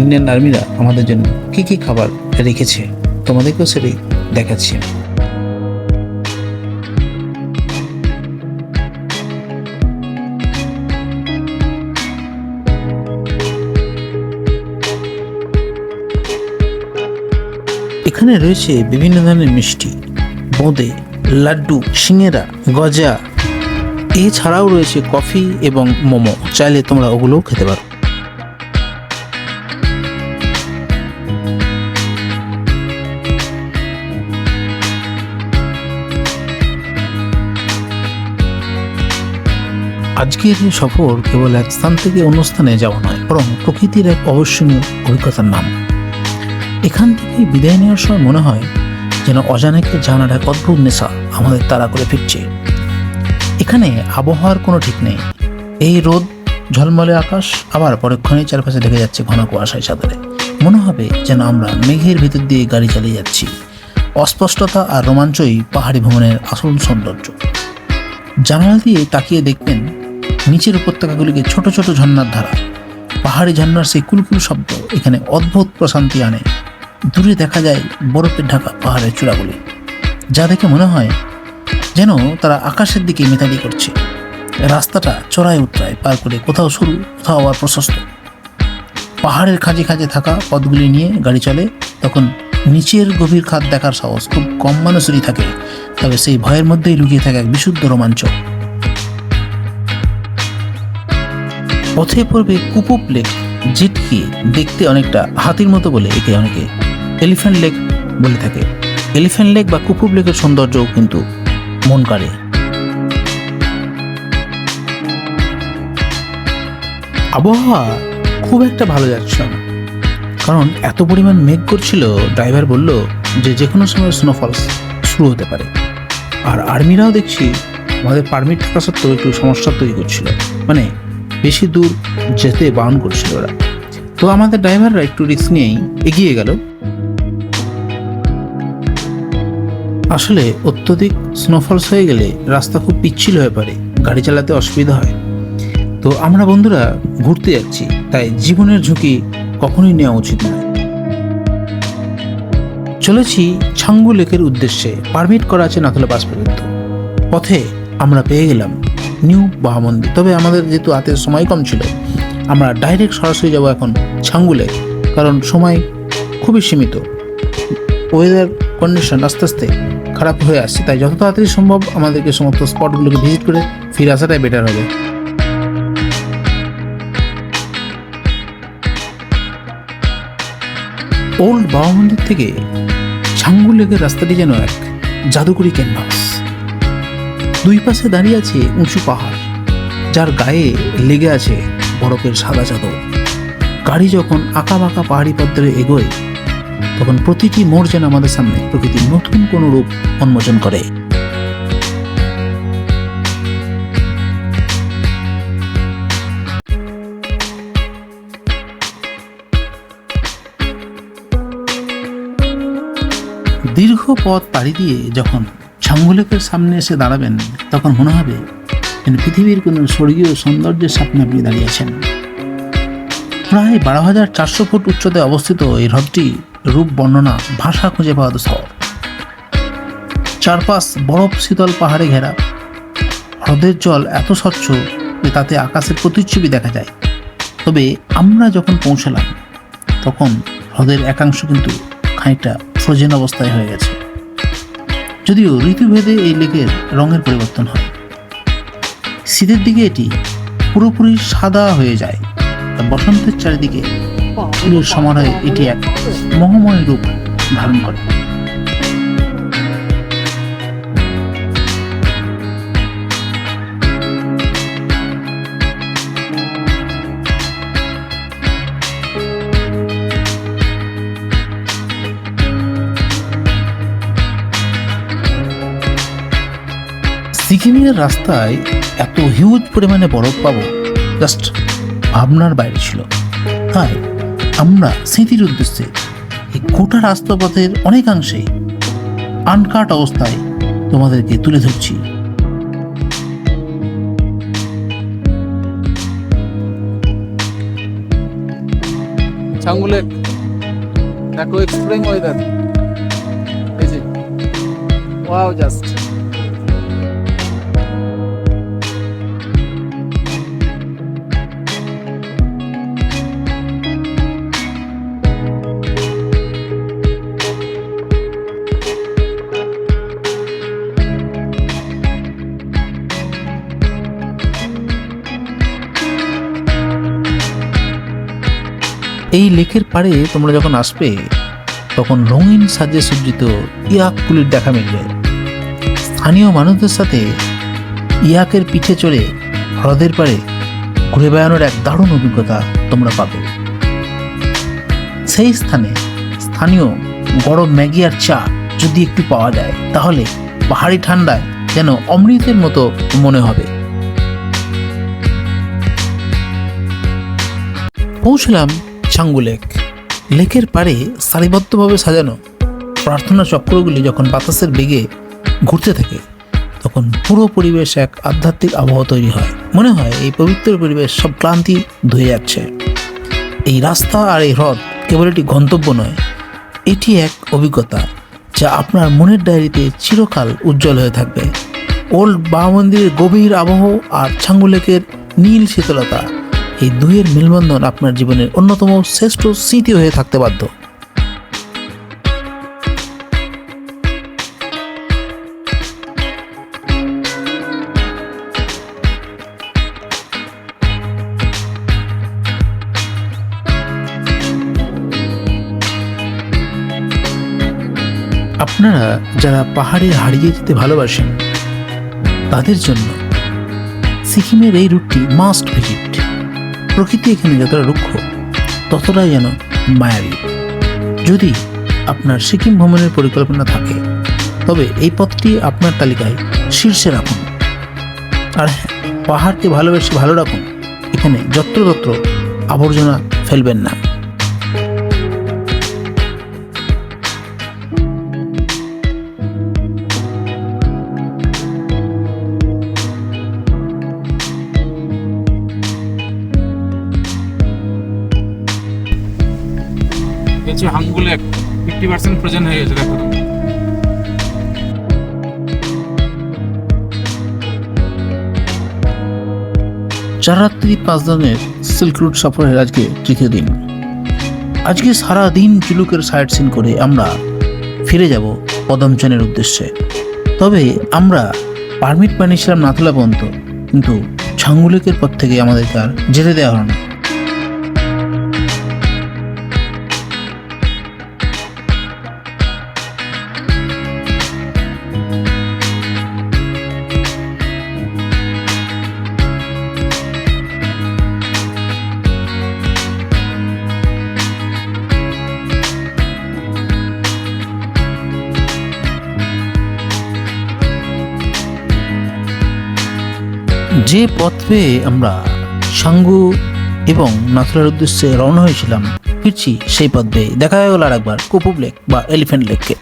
ইন্ডিয়ান আর্মিরা আমাদের জন্য কী কী খাবার রেখেছে, তোমাদেরকেও সেটাই দেখাচ্ছি। এখানে রয়েছে বিভিন্ন ধরনের মিষ্টি, বোঁদে, লাড্ডু, সিঙেরা, গজা। এছাড়াও রয়েছে কফি এবং মোমো, চাইলে তোমরা ওগুলোও খেতে পারো। আজকের এই সফর কেবল এক স্থান থেকে অন্য স্থানে যাওয়া নয়, বরং প্রকৃতির এক অবিস্মরণীয় অভিজ্ঞতার নাম। এখান থেকে বিদায় নেওয়ার সময় মনে হয় যেন অজানাকে জানার এক অদ্ভুত নেশা আমাদের তাড়া করে ফিরছে। এখানে আবহাওয়ার কোনো ঠিক নেই, এই রোদ, ঝলমলে আকাশ, আবার পরক্ষণেই চারপাশে ঢেকে যাচ্ছে ঘন কুয়াশায় চাদরে। মনে হবে যেন আমরা মেঘের ভিতর দিয়ে গাড়ি চালিয়ে যাচ্ছি। অস্পষ্টতা আর রোমাঞ্চই পাহাড়ি ভ্রমণের আসল সৌন্দর্য। জানালা দিয়ে তাকিয়ে দেখবেন নিচের উপত্যকাগুলিকে ছোট ছোট ঝর্ণার ধারা। পাহাড়ি ঝর্ণার সেই কুলকুল শব্দ এখানে অদ্ভুত প্রশান্তি আনে। দূরে দেখা যায় বরফের ঢাকা পাহাড়ের চূড়াগুলি, যা দেখে মনে হয় যেন তারা আকাশের দিকে মেতালি করছে। রাস্তাটা চড়াই উতরায় পার করে কোথাও সরু, কোথাও আবার প্রশস্ত। পাহাড়ের খাঁজে খাঁজে থাকা পথগুলি নিয়ে গাড়ি চলে, তখন নিচের গভীর খাত দেখার সাহস খুব কম মানুষেরই থাকে, তবে সেই ভয়ের মধ্যেই লুকিয়ে থাকে এক বিশুদ্ধ রোমাঞ্চ। পথে পড়বে কুপুপ লেক, যেটিকে দেখতে অনেকটা হাতির মতো বলে একে অনেকে এলিফ্যান্ট লেক বলে থাকে। এলিফ্যান্ট লেক বা কুপুপ লেকের সৌন্দর্যও কিন্তু মন কাড়ে। আবহাওয়া খুব একটা ভালো যাচ্ছিল না, কারণ এত পরিমাণ মেঘ করছিল। ড্রাইভার বলল যে কোনো সময় স্নোফলস শুরু হতে পারে। আর আর্মিরাও দেখছি আমাদের পারমিট থাকা সত্ত্বেও একটু সমস্যা তৈরি করছিল, মানে বেশি দূর যেতে বারণ করছিল ওরা। তো আমাদের ড্রাইভাররা একটু রিস্ক নিয়েই এগিয়ে গেল। আসলে অত্যধিক স্নোফলস হয়ে গেলে রাস্তা খুব পিচ্ছিল হয়ে পড়ে, গাড়ি চালাতে অসুবিধা হয়। তো আমরা বন্ধুরা ঘুরতে যাচ্ছি, তাই জীবনের ঝুঁকি কখনোই নেওয়া উচিত নয়। চলেছি ছাঙ্গু লেকের উদ্দেশ্যে, পারমিট করা আছে নাথুলা পাস পর্যন্ত। পথে আমরা পেয়ে গেলাম নিউ বাহা মন্দির, তবে আমাদের যেহেতু হাতে সময় কম ছিল আমরা ডাইরেক্ট সরাসরি যাব এখন ছাঙ্গু লেক, কারণ সময় খুবই সীমিত। ওয়েদার কন্ডিশন আস্তে আস্তে খারাপ হয়ে আসছে, তাই যত তাড়াতাড়ি সম্ভব আমাদেরকে সমস্ত স্পটগুলোকে ভিজিট করে ফিরে আসাটাই বেটার হবে। ওল্ড বাবা মন্দির থেকে ছাঙ্গু লেকের রাস্তাটি যেন এক জাদুকরি ক্যানভাস। দুই পাশে দাঁড়িয়ে আছে উঁচু পাহাড়, যার গায়ে লেগে আছে বরফের সাদা চাদর। গাড়ি যখন আঁকা বাঁকা পাহাড়ি পথ ধরে এগোয়, তখন প্রতিটি মোড় যেন আমাদের সামনে প্রকৃতির নতুন কোনো রূপ উন্মোচন করে। দীর্ঘ পথ পাড়ি দিয়ে যখন ছাঙ্গু লেকের সামনে এসে দাঁড়াবেন, তখন মনে হবে যেন পৃথিবীর কোনো স্বর্গীয় সৌন্দর্যের সামনে আপনি দাঁড়িয়েছেন। প্রায় 12,400 ফুট উচ্চতায় অবস্থিত এই হ্রদটি রূপ বর্ণনা ভাষা খুঁজে পাওয়া দুঃসহ। চারপাশ বরফ শীতল পাহাড়ে ঘেরা। হ্রদের জল এত স্বচ্ছ যে তাতে আকাশের প্রতিচ্ছবি দেখা যায়। তবে আমরা যখন পৌঁছালাম তখন হ্রদের একাংশ কিন্তু খানিকটা ফ্রোজেন অবস্থায় হয়ে গেছে। যদিও ঋতুভেদে এই লেকের রঙের পরিবর্তন হয়। শীতের দিকে এটি পুরোপুরি সাদা হয়ে যায়, আর বসন্তের চারিদিকে ফুলের সমারোহে এটি এক মোহময় রূপ ধারণ করে। সিকিমের রাস্তায় এত হিউজ পরিমাণে বরফ পাবো জাস্ট ভাবনার বাইরে ছিল। তাই আমরা স্মৃতির উদ্দেশ্যে এই গোটা রাস্তাপথের অনেকাংশেই আনকাট অবস্থায় তোমাদেরকে তুলে ধরছি। ছাঙ্গু লেক দেখো, এক্সট্রিম ওয়েদার, এই যে ওয়াও জাস্ট। এই লেকের পাড়ে তোমরা যখন আসবে তখন রঙিন সাজে সজ্জিত ইয়াকগুলির দেখা মিলবে। স্থানীয় মানুষদের সাথে ইয়াকের পিঠে চড়ে হ্রদের পাড়ে ঘুরে বেড়ানোর এক দারুণ অভিজ্ঞতা তোমরা পাবে। সেই স্থানে স্থানীয় গরম ম্যাগি আর চা যদি একটু পাওয়া যায় তাহলে পাহাড়ি ঠান্ডায় যেন অমৃতের মতো মনে হবে। পৌঁছলাম ছাঙ্গু লেক। লেকের পাড়ে সারিবদ্ধভাবে সাজানো প্রার্থনা চক্রগুলি যখন বাতাসের বেগে ঘুরতে থাকে তখন পুরো পরিবেশ এক আধ্যাত্মিক আবহাওয়া তৈরি হয়। মনে হয় এই পবিত্র পরিবেশ সব ক্লান্তি ধুয়ে যাচ্ছে। এই রাস্তা আর এই হ্রদ কেবল একটি গন্তব্য নয়, এটি এক অভিজ্ঞতা যা আপনার মনের ডায়েরিতে চিরকাল উজ্জ্বল হয়ে থাকবে। ওল্ড বা মন্দিরের গভীর আবহ আর ছাঙ্গু লেকের নীল শীতলতা, এই দুইয়ের মেলবন্ধন আপনার জীবনের অন্যতম শ্রেষ্ঠ স্মৃতি হয়ে থাকতে বাধ্য। আপনারা যারা পাহাড়ে হারিয়ে যেতে ভালোবাসেন তাদের জন্য সিকিমের এই রুটটি মাস্ট ভিজিট। প্রকৃতি এখানে যতটা রুক্ষ ততটাই যেন মায়াবী। যদি আপনার সিকিম ভ্রমণের পরিকল্পনা থাকে তবে এই পথটি আপনার তালিকায় শীর্ষে রাখুন। আর হ্যাঁ, পাহাড়কে ভালোবেসে ভালো রাখুন, এখানে যত্রতত্র আবর্জনা ফেলবেন না। হাঙ্গু লেক 50% ফ্রোজেন হয়ে গেছে, দেখো। চার রাত্রি 5 দিনের সিল্ক রুট সফরের আজকে তৃতীয় দিন। আজকে সারা দিন জুলুকের সাইট সিন করে আমরা ফিরে যাব পদমচনের উদ্দেশ্যে। তবে আমরা পারমিট বানিয়েছিলাম নাথুলা পর্যন্ত, কিন্তু ছাঙ্গু লেকের পর থেকে আমাদেরকে আর যেতে দেওয়া হলো না। যে পথ পেয়ে আমরা ছাঙ্গু এবং নাথুলার উদ্দেশ্যে রওনা হয়েছিলাম, ফিরছি সেই পথ পেয়ে। দেখা হয়ে গেল আর একবার কুপুব লেক বা এলিফ্যান্ট লেককে।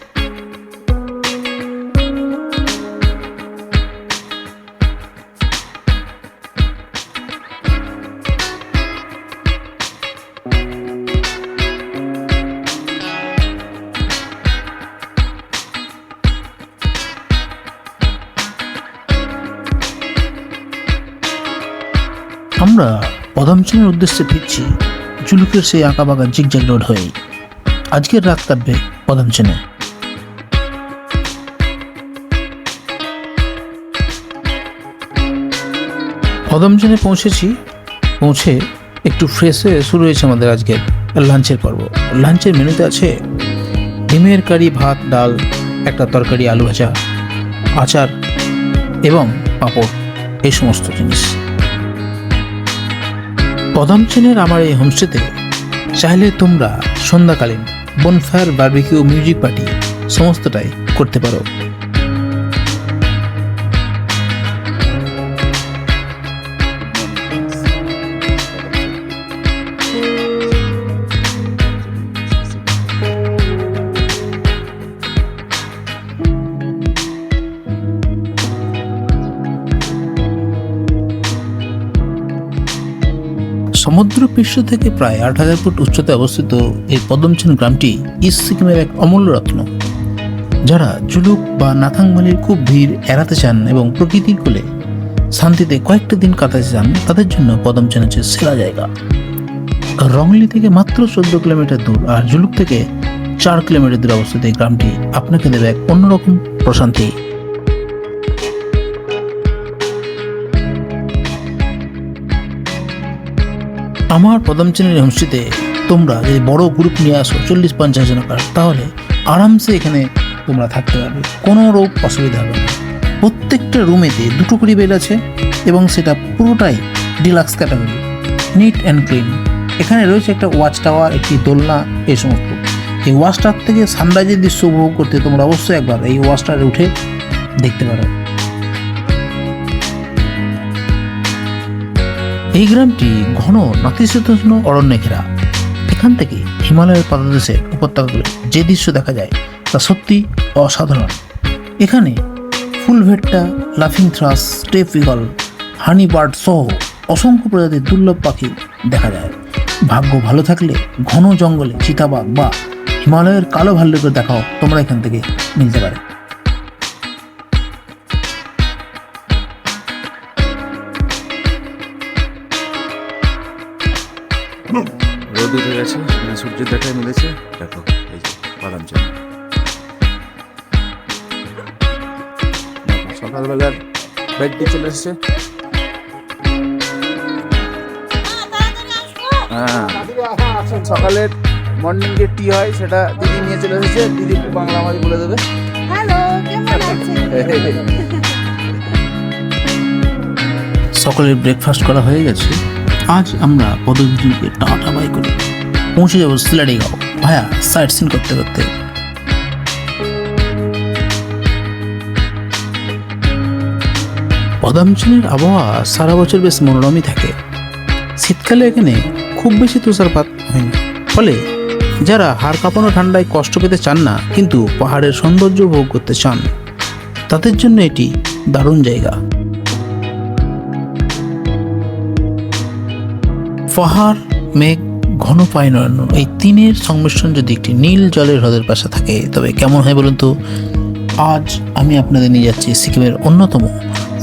আমরা পদমচেনের উদ্দেশ্যে ফিরছি জুলুকের সেই আঁকাবাঁকা জিগজ্যাগ রোড হয়েই। আজকের রাত কাটবে পদমচেনে। পদমচেনে পৌঁছে একটু ফ্রেশ হয়ে শুরু হয়েছে আমাদের আজকের লাঞ্চের পর্ব। লাঞ্চের মেনুতে আছে ডিমের কারি, ভাত, ডাল, একটা তরকারি, আলু ভাজা, আচার এবং পাঁপড়, এই সমস্ত জিনিস। পদমচেনের আমার এই হোমস্টেতে চাইলে তোমরা সন্ধ্যাকালীন বনফায়ার, বারবিকিউ, মিউজিক পার্টি সমস্তটাই করতে পারো। সমুদ্র পৃষ্ঠ থেকে প্রায় 8,000 ফুট উচ্চতায় অবস্থিত এই পদমচেন গ্রামটি ইস্ট সিকিমের এক অমূল্য রত্ন। যারা জুলুক বা নাথাংমালির খুব ভিড় এড়াতে চান এবং প্রকৃতির কোলে শান্তিতে কয়েকটা দিন কাটাতে চান, তাদের জন্য পদমচেন হচ্ছে সেরা জায়গা। রংলি থেকে মাত্র 14 কিলোমিটার দূর আর জুলুক থেকে 4 কিলোমিটার দূরে অবস্থিত এই গ্রামটি আপনাকে দেবে এক অন্যরকম প্রশান্তি। আমার পদমচেনের হোমস্টেতে তোমরা যদি বড় গ্রুপ নিয়ে আসো 40-50 জনকার, তাহলে আরামসে এখানে তোমরা থাকতে পারবে, কোনো রোগ অসুবিধা হবে না। প্রত্যেকটা রুমেতে 2টো করে বেড আছে এবং সেটা পুরোটাই deluxe category, neat and clean. এখানে রয়েছে একটা ওয়াচ টাওয়ার, একটি দোলনা, এই সমস্ত। এই ওয়াচ টাওয়ার থেকে সানরাইজের দৃশ্য উপভোগ করতে তোমরা অবশ্যই একবার এই ওয়াচ টাওয়ারে উঠে দেখতে পারো। এই গ্রামটি ঘন নাতিশীতোষ্ণ অরণ্যে ঘেরা। এখান থেকে হিমালয়ের পাদদেশের উপত্যকাগুলো যে দৃশ্য দেখা যায় তা সত্যি অসাধারণ। এখানে ফুলভেট্টা, লাফিং থ্রাস, স্টেপ ইগল, হানি বার্ড সহ অসংখ্য প্রজাতির দুর্লভ পাখি দেখা যায়। ভাগ্য ভালো থাকলে ঘন জঙ্গলে চিতাবাঘ বা হিমালয়ের কালো ভাল্লুকের দেখাও তোমরা এখান থেকে মিলতে পারে। রোদ উঠে গেছে, সূর্যের দেখায় মিলেছে। দেখো এই যে পদমচেন সকালবেলার বেডটি চলে এসছে। হ্যাঁ, সকালের মর্নিং যে টি হয় সেটা দিদি নিয়ে চলে এসেছে। দিদি একটু বাংলা আমাদের বলে দেবে। হ্যালো, কেমন আছেন? সকালের ব্রেকফাস্ট করা হয়ে গেছে। আজ আমরা পদমচেনকে টাটা বাই করে পৌঁছে যাবো সিলাডিগাঁও ভায়া সাইট সিন করতে করতে। পদমচেনের আবহাওয়া সারা বছর বেশ মনোরমই থাকে। শীতকালে এখানে খুব বেশি তুষারপাত হয় না, ফলে যারা হাড় কাঁপানো ঠান্ডায় কষ্ট পেতে চান না কিন্তু পাহাড়ের সৌন্দর্য উপভোগ করতে চান, তাদের জন্য এটি দারুণ জায়গা। পাহাড়, মেঘ, ঘন পাইন অরণ্য, এই তিনের সংমিশ্রণ যদি একটি নীল জলের হ্রদের পাশে থাকে তবে কেমন হয় বলুন তো। আজ আমি আপনাদের নিয়ে যাচ্ছি সিকিমের অন্যতম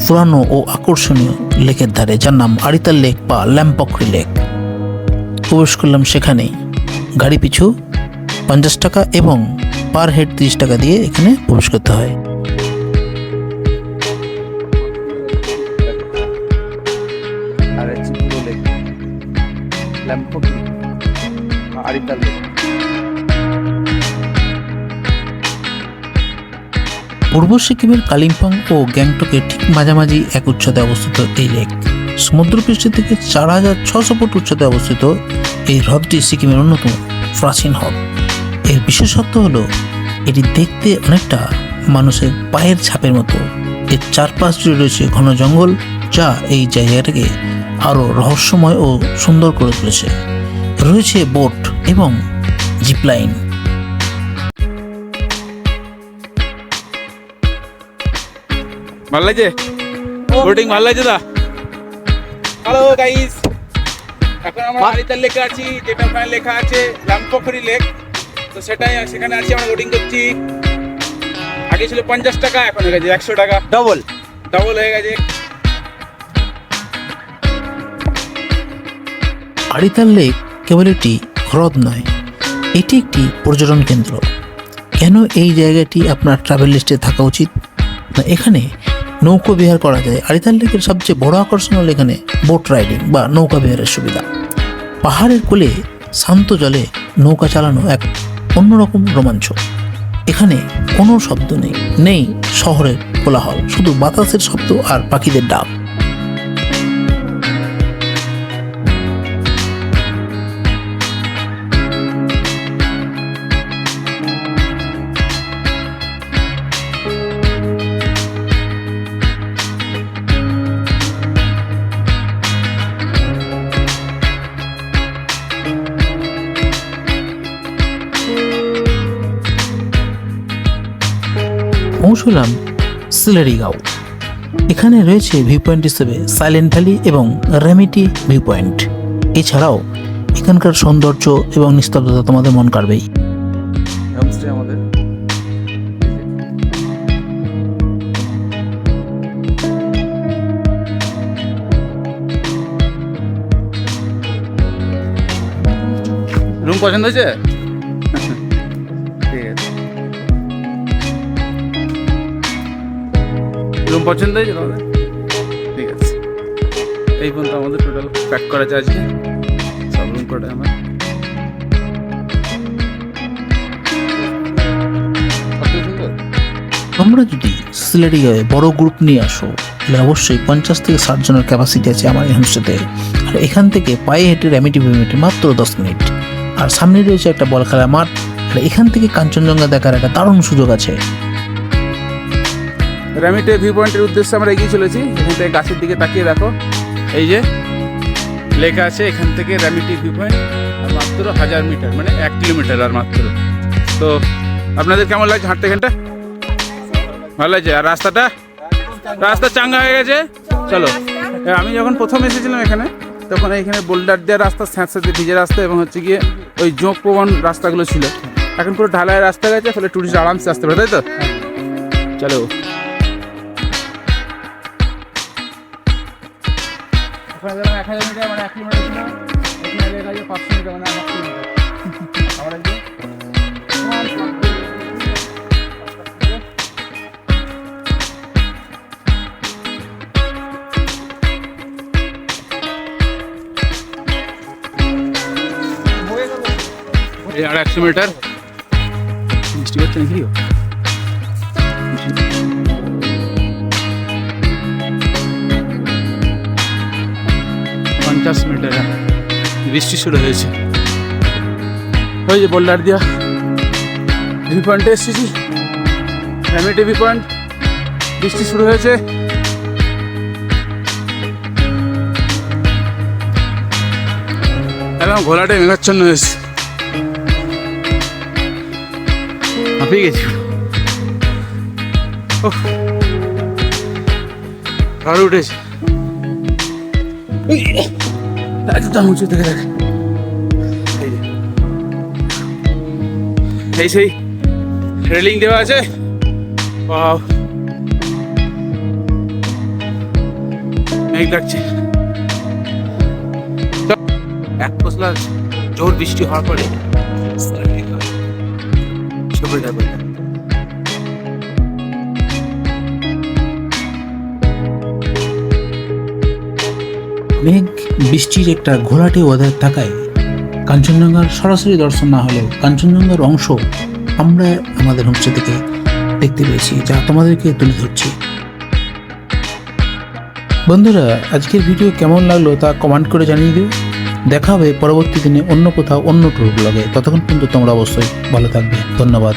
পুরানো ও আকর্ষণীয় লেকের ধারে, যার নাম আরিতাল লেক বা ল্যাম্পকরি লেক। প্রবেশ করলাম সেখানেই। গাড়ি পিছু 50 টাকা এবং পার হেড 30 টাকা দিয়ে এখানে প্রবেশ করতে হয়। আর চিত্র লেক, ল্যাম্পকরি, আরিতাল লেক। পূর্ব সিকিমের কালিম্পং ও গ্যাংটকের ঠিক মাঝামাঝি এক উচ্চতায় অবস্থিত এই লেক। সমুদ্রপৃষ্ঠ থেকে 4,600 ফুট উচ্চতায় অবস্থিত এই হ্রদটি সিকিমের অন্যতম প্রাচীন হ্রদ। এর বিশেষত্ব হলো এটি দেখতে অনেকটা মানুষের পায়ের ছাপের মতো। এর চারপাশ জুড়ে রয়েছে ঘন জঙ্গল, যা এই জায়গাটাকে আরও রহস্যময় ও সুন্দর করে তুলেছে। রয়েছে বোট এবং জিপলাইন। ভালো লাগছে? বোটিং ভালো লাগছে দা? হ্যালো গাইস, এখন আমরা আরিতাল লেকে আছি, যেটা ওখানে লেখা আছে ল্যাম্পকরি লেক। তো সেখানে আছি, আমরা বোটিং করছি। আগে ছিল 50 টাকা, এখন হয়ে গেছে 100 টাকা, ডবল হয়ে গেছে। আড়িতাল লেক কেবল একটি হ্রদ নয়, এটি একটি পর্যটন কেন্দ্র। কেন এই জায়গাটি আপনার ট্রাভেল লিস্টে থাকা উচিত? না, এখানে নৌকো বিহার করা যায়। আড়িতাল লেকের সবচেয়ে বড় আকর্ষণ হল এখানে বোট রাইডিং বা নৌকা বিহারের সুবিধা। পাহাড়ের কোলে শান্ত জলে নৌকা চালানো এক অন্যরকম রোমাঞ্চ। এখানে কোনো শব্দ নেই শহরের কোলাহল, শুধু বাতাসের শব্দ আর পাখিদের ডাক। পৌঁছলাম সিলেরিগাঁও। এখানে রয়েছে ভিউ পয়েন্ট হিসেবে সাইলেন্ট ভ্যালি এবং রেমিটি ভিউ পয়েন্ট। এছাড়াও এখানকার সৌন্দর্য এবং নিস্তব্ধতা তোমাদের মন কাড়বেই। হোমস্টে আমাদের রুম পছন্দ হয়েছে? ঠিক আছে। রুম পছন্দ হয়েছে তোমাদের? ঠিক আছে, এই পর্যন্ত আমাদের টোটাল প্যাক করা আছে আজকে সব রুম কটা আমার। তোমরা যদি সিলেরিগাঁওয়ে বড় গ্রুপ নিয়ে আসো তাহলে অবশ্যই 50 থেকে 60 জনের ক্যাপাসিটি আছে আমার এই হোমস্টেতে। আর এখান থেকে পায়ে হেঁটে রেমিটি ভিউ পয়েন্টে মাত্র 10 মিনিট। আর সামনে রয়েছে একটা বল খেলার মাঠ। আর এখান থেকে কাঞ্চনজঙ্ঘা দেখার একটা দারুণ সুযোগ আছে। রেমিটে ভিউ পয়েন্টের উদ্দেশ্যে আমরা এগিয়ে চলেছি। এখান থেকে গাছের দিকে তাকিয়ে দেখো, এই যে লেখা আছে এখান থেকে রেমিটি ভিউ পয়েন্ট, আর মাত্র 1000 মিটার, মানে 1 কিলোমিটার আর মাত্র। তো আপনাদের কেমন লাগছে হাঁটতে? এখানটা ভালো লাগছে? আর রাস্তা চাঙ্গা হয়ে গেছে। চলো, আমি যখন প্রথম এসেছিলাম এখানে তখন এইখানে বোল্ডার দেওয়া রাস্তা, স্যাঁতস্যাঁতে ভিজে রাস্তা এবং হচ্ছে গিয়ে ওই জোঁক প্রবণ রাস্তাগুলো ছিল। এখন পুরো ঢালাই রাস্তা গেছে, ফলে টুরিস্ট আরামসে আসতে পারে, তাই তো? চলো, ওখানে যেমন 1000 মিটার মানে 1 কিলোমিটার ছিল, এখানে লেখা আছে 500 মিটার মানে 1 কিলোমিটার। আবার একদিন এই আর 100 মিটার বৃষ্টি হচ্ছে নাকি? মিটার বৃষ্টি শুরু হয়েছে। ওই যে বোল্ডার দিয়া ভিউ পয়েন্টে এসেছি, রেমিটি ভিউ পয়েন্ট। বৃষ্টি শুরু হয়েছে। এবং ঘোলাটাই মেঘাচ্ছন্ন হয়েছে। হাঁপিয়ে গেছি। আর উঠেছে একদম উঁচু থেকে দেখে। এই সেই রেলিং দেওয়া আছে। মেঘ লাগছে। এক পশলা জোর বৃষ্টি হওয়ার পরে সবে যাবে। মেঘ বৃষ্টির একটা ঘোলাটে ওয়েদার থাকায় কাঞ্চনজঙ্ঘার সরাসরি দর্শন না হলেও কাঞ্চনজঙ্ঘার অংশ আমরা আমাদের হোমস্টে থেকে দেখতে পেয়েছি, যা তোমাদেরকে তুলে ধরছি। বন্ধুরা, আজকের ভিডিও কেমন লাগলো তা কমেন্ট করে জানিয়ে দিও। দেখা হবে পরবর্তী দিনে অন্য কোথাও অন্য ট্যুর ব্লগে। ততক্ষণ পর্যন্ত তোমরা অবশ্যই ভালো থাকবে। ধন্যবাদ।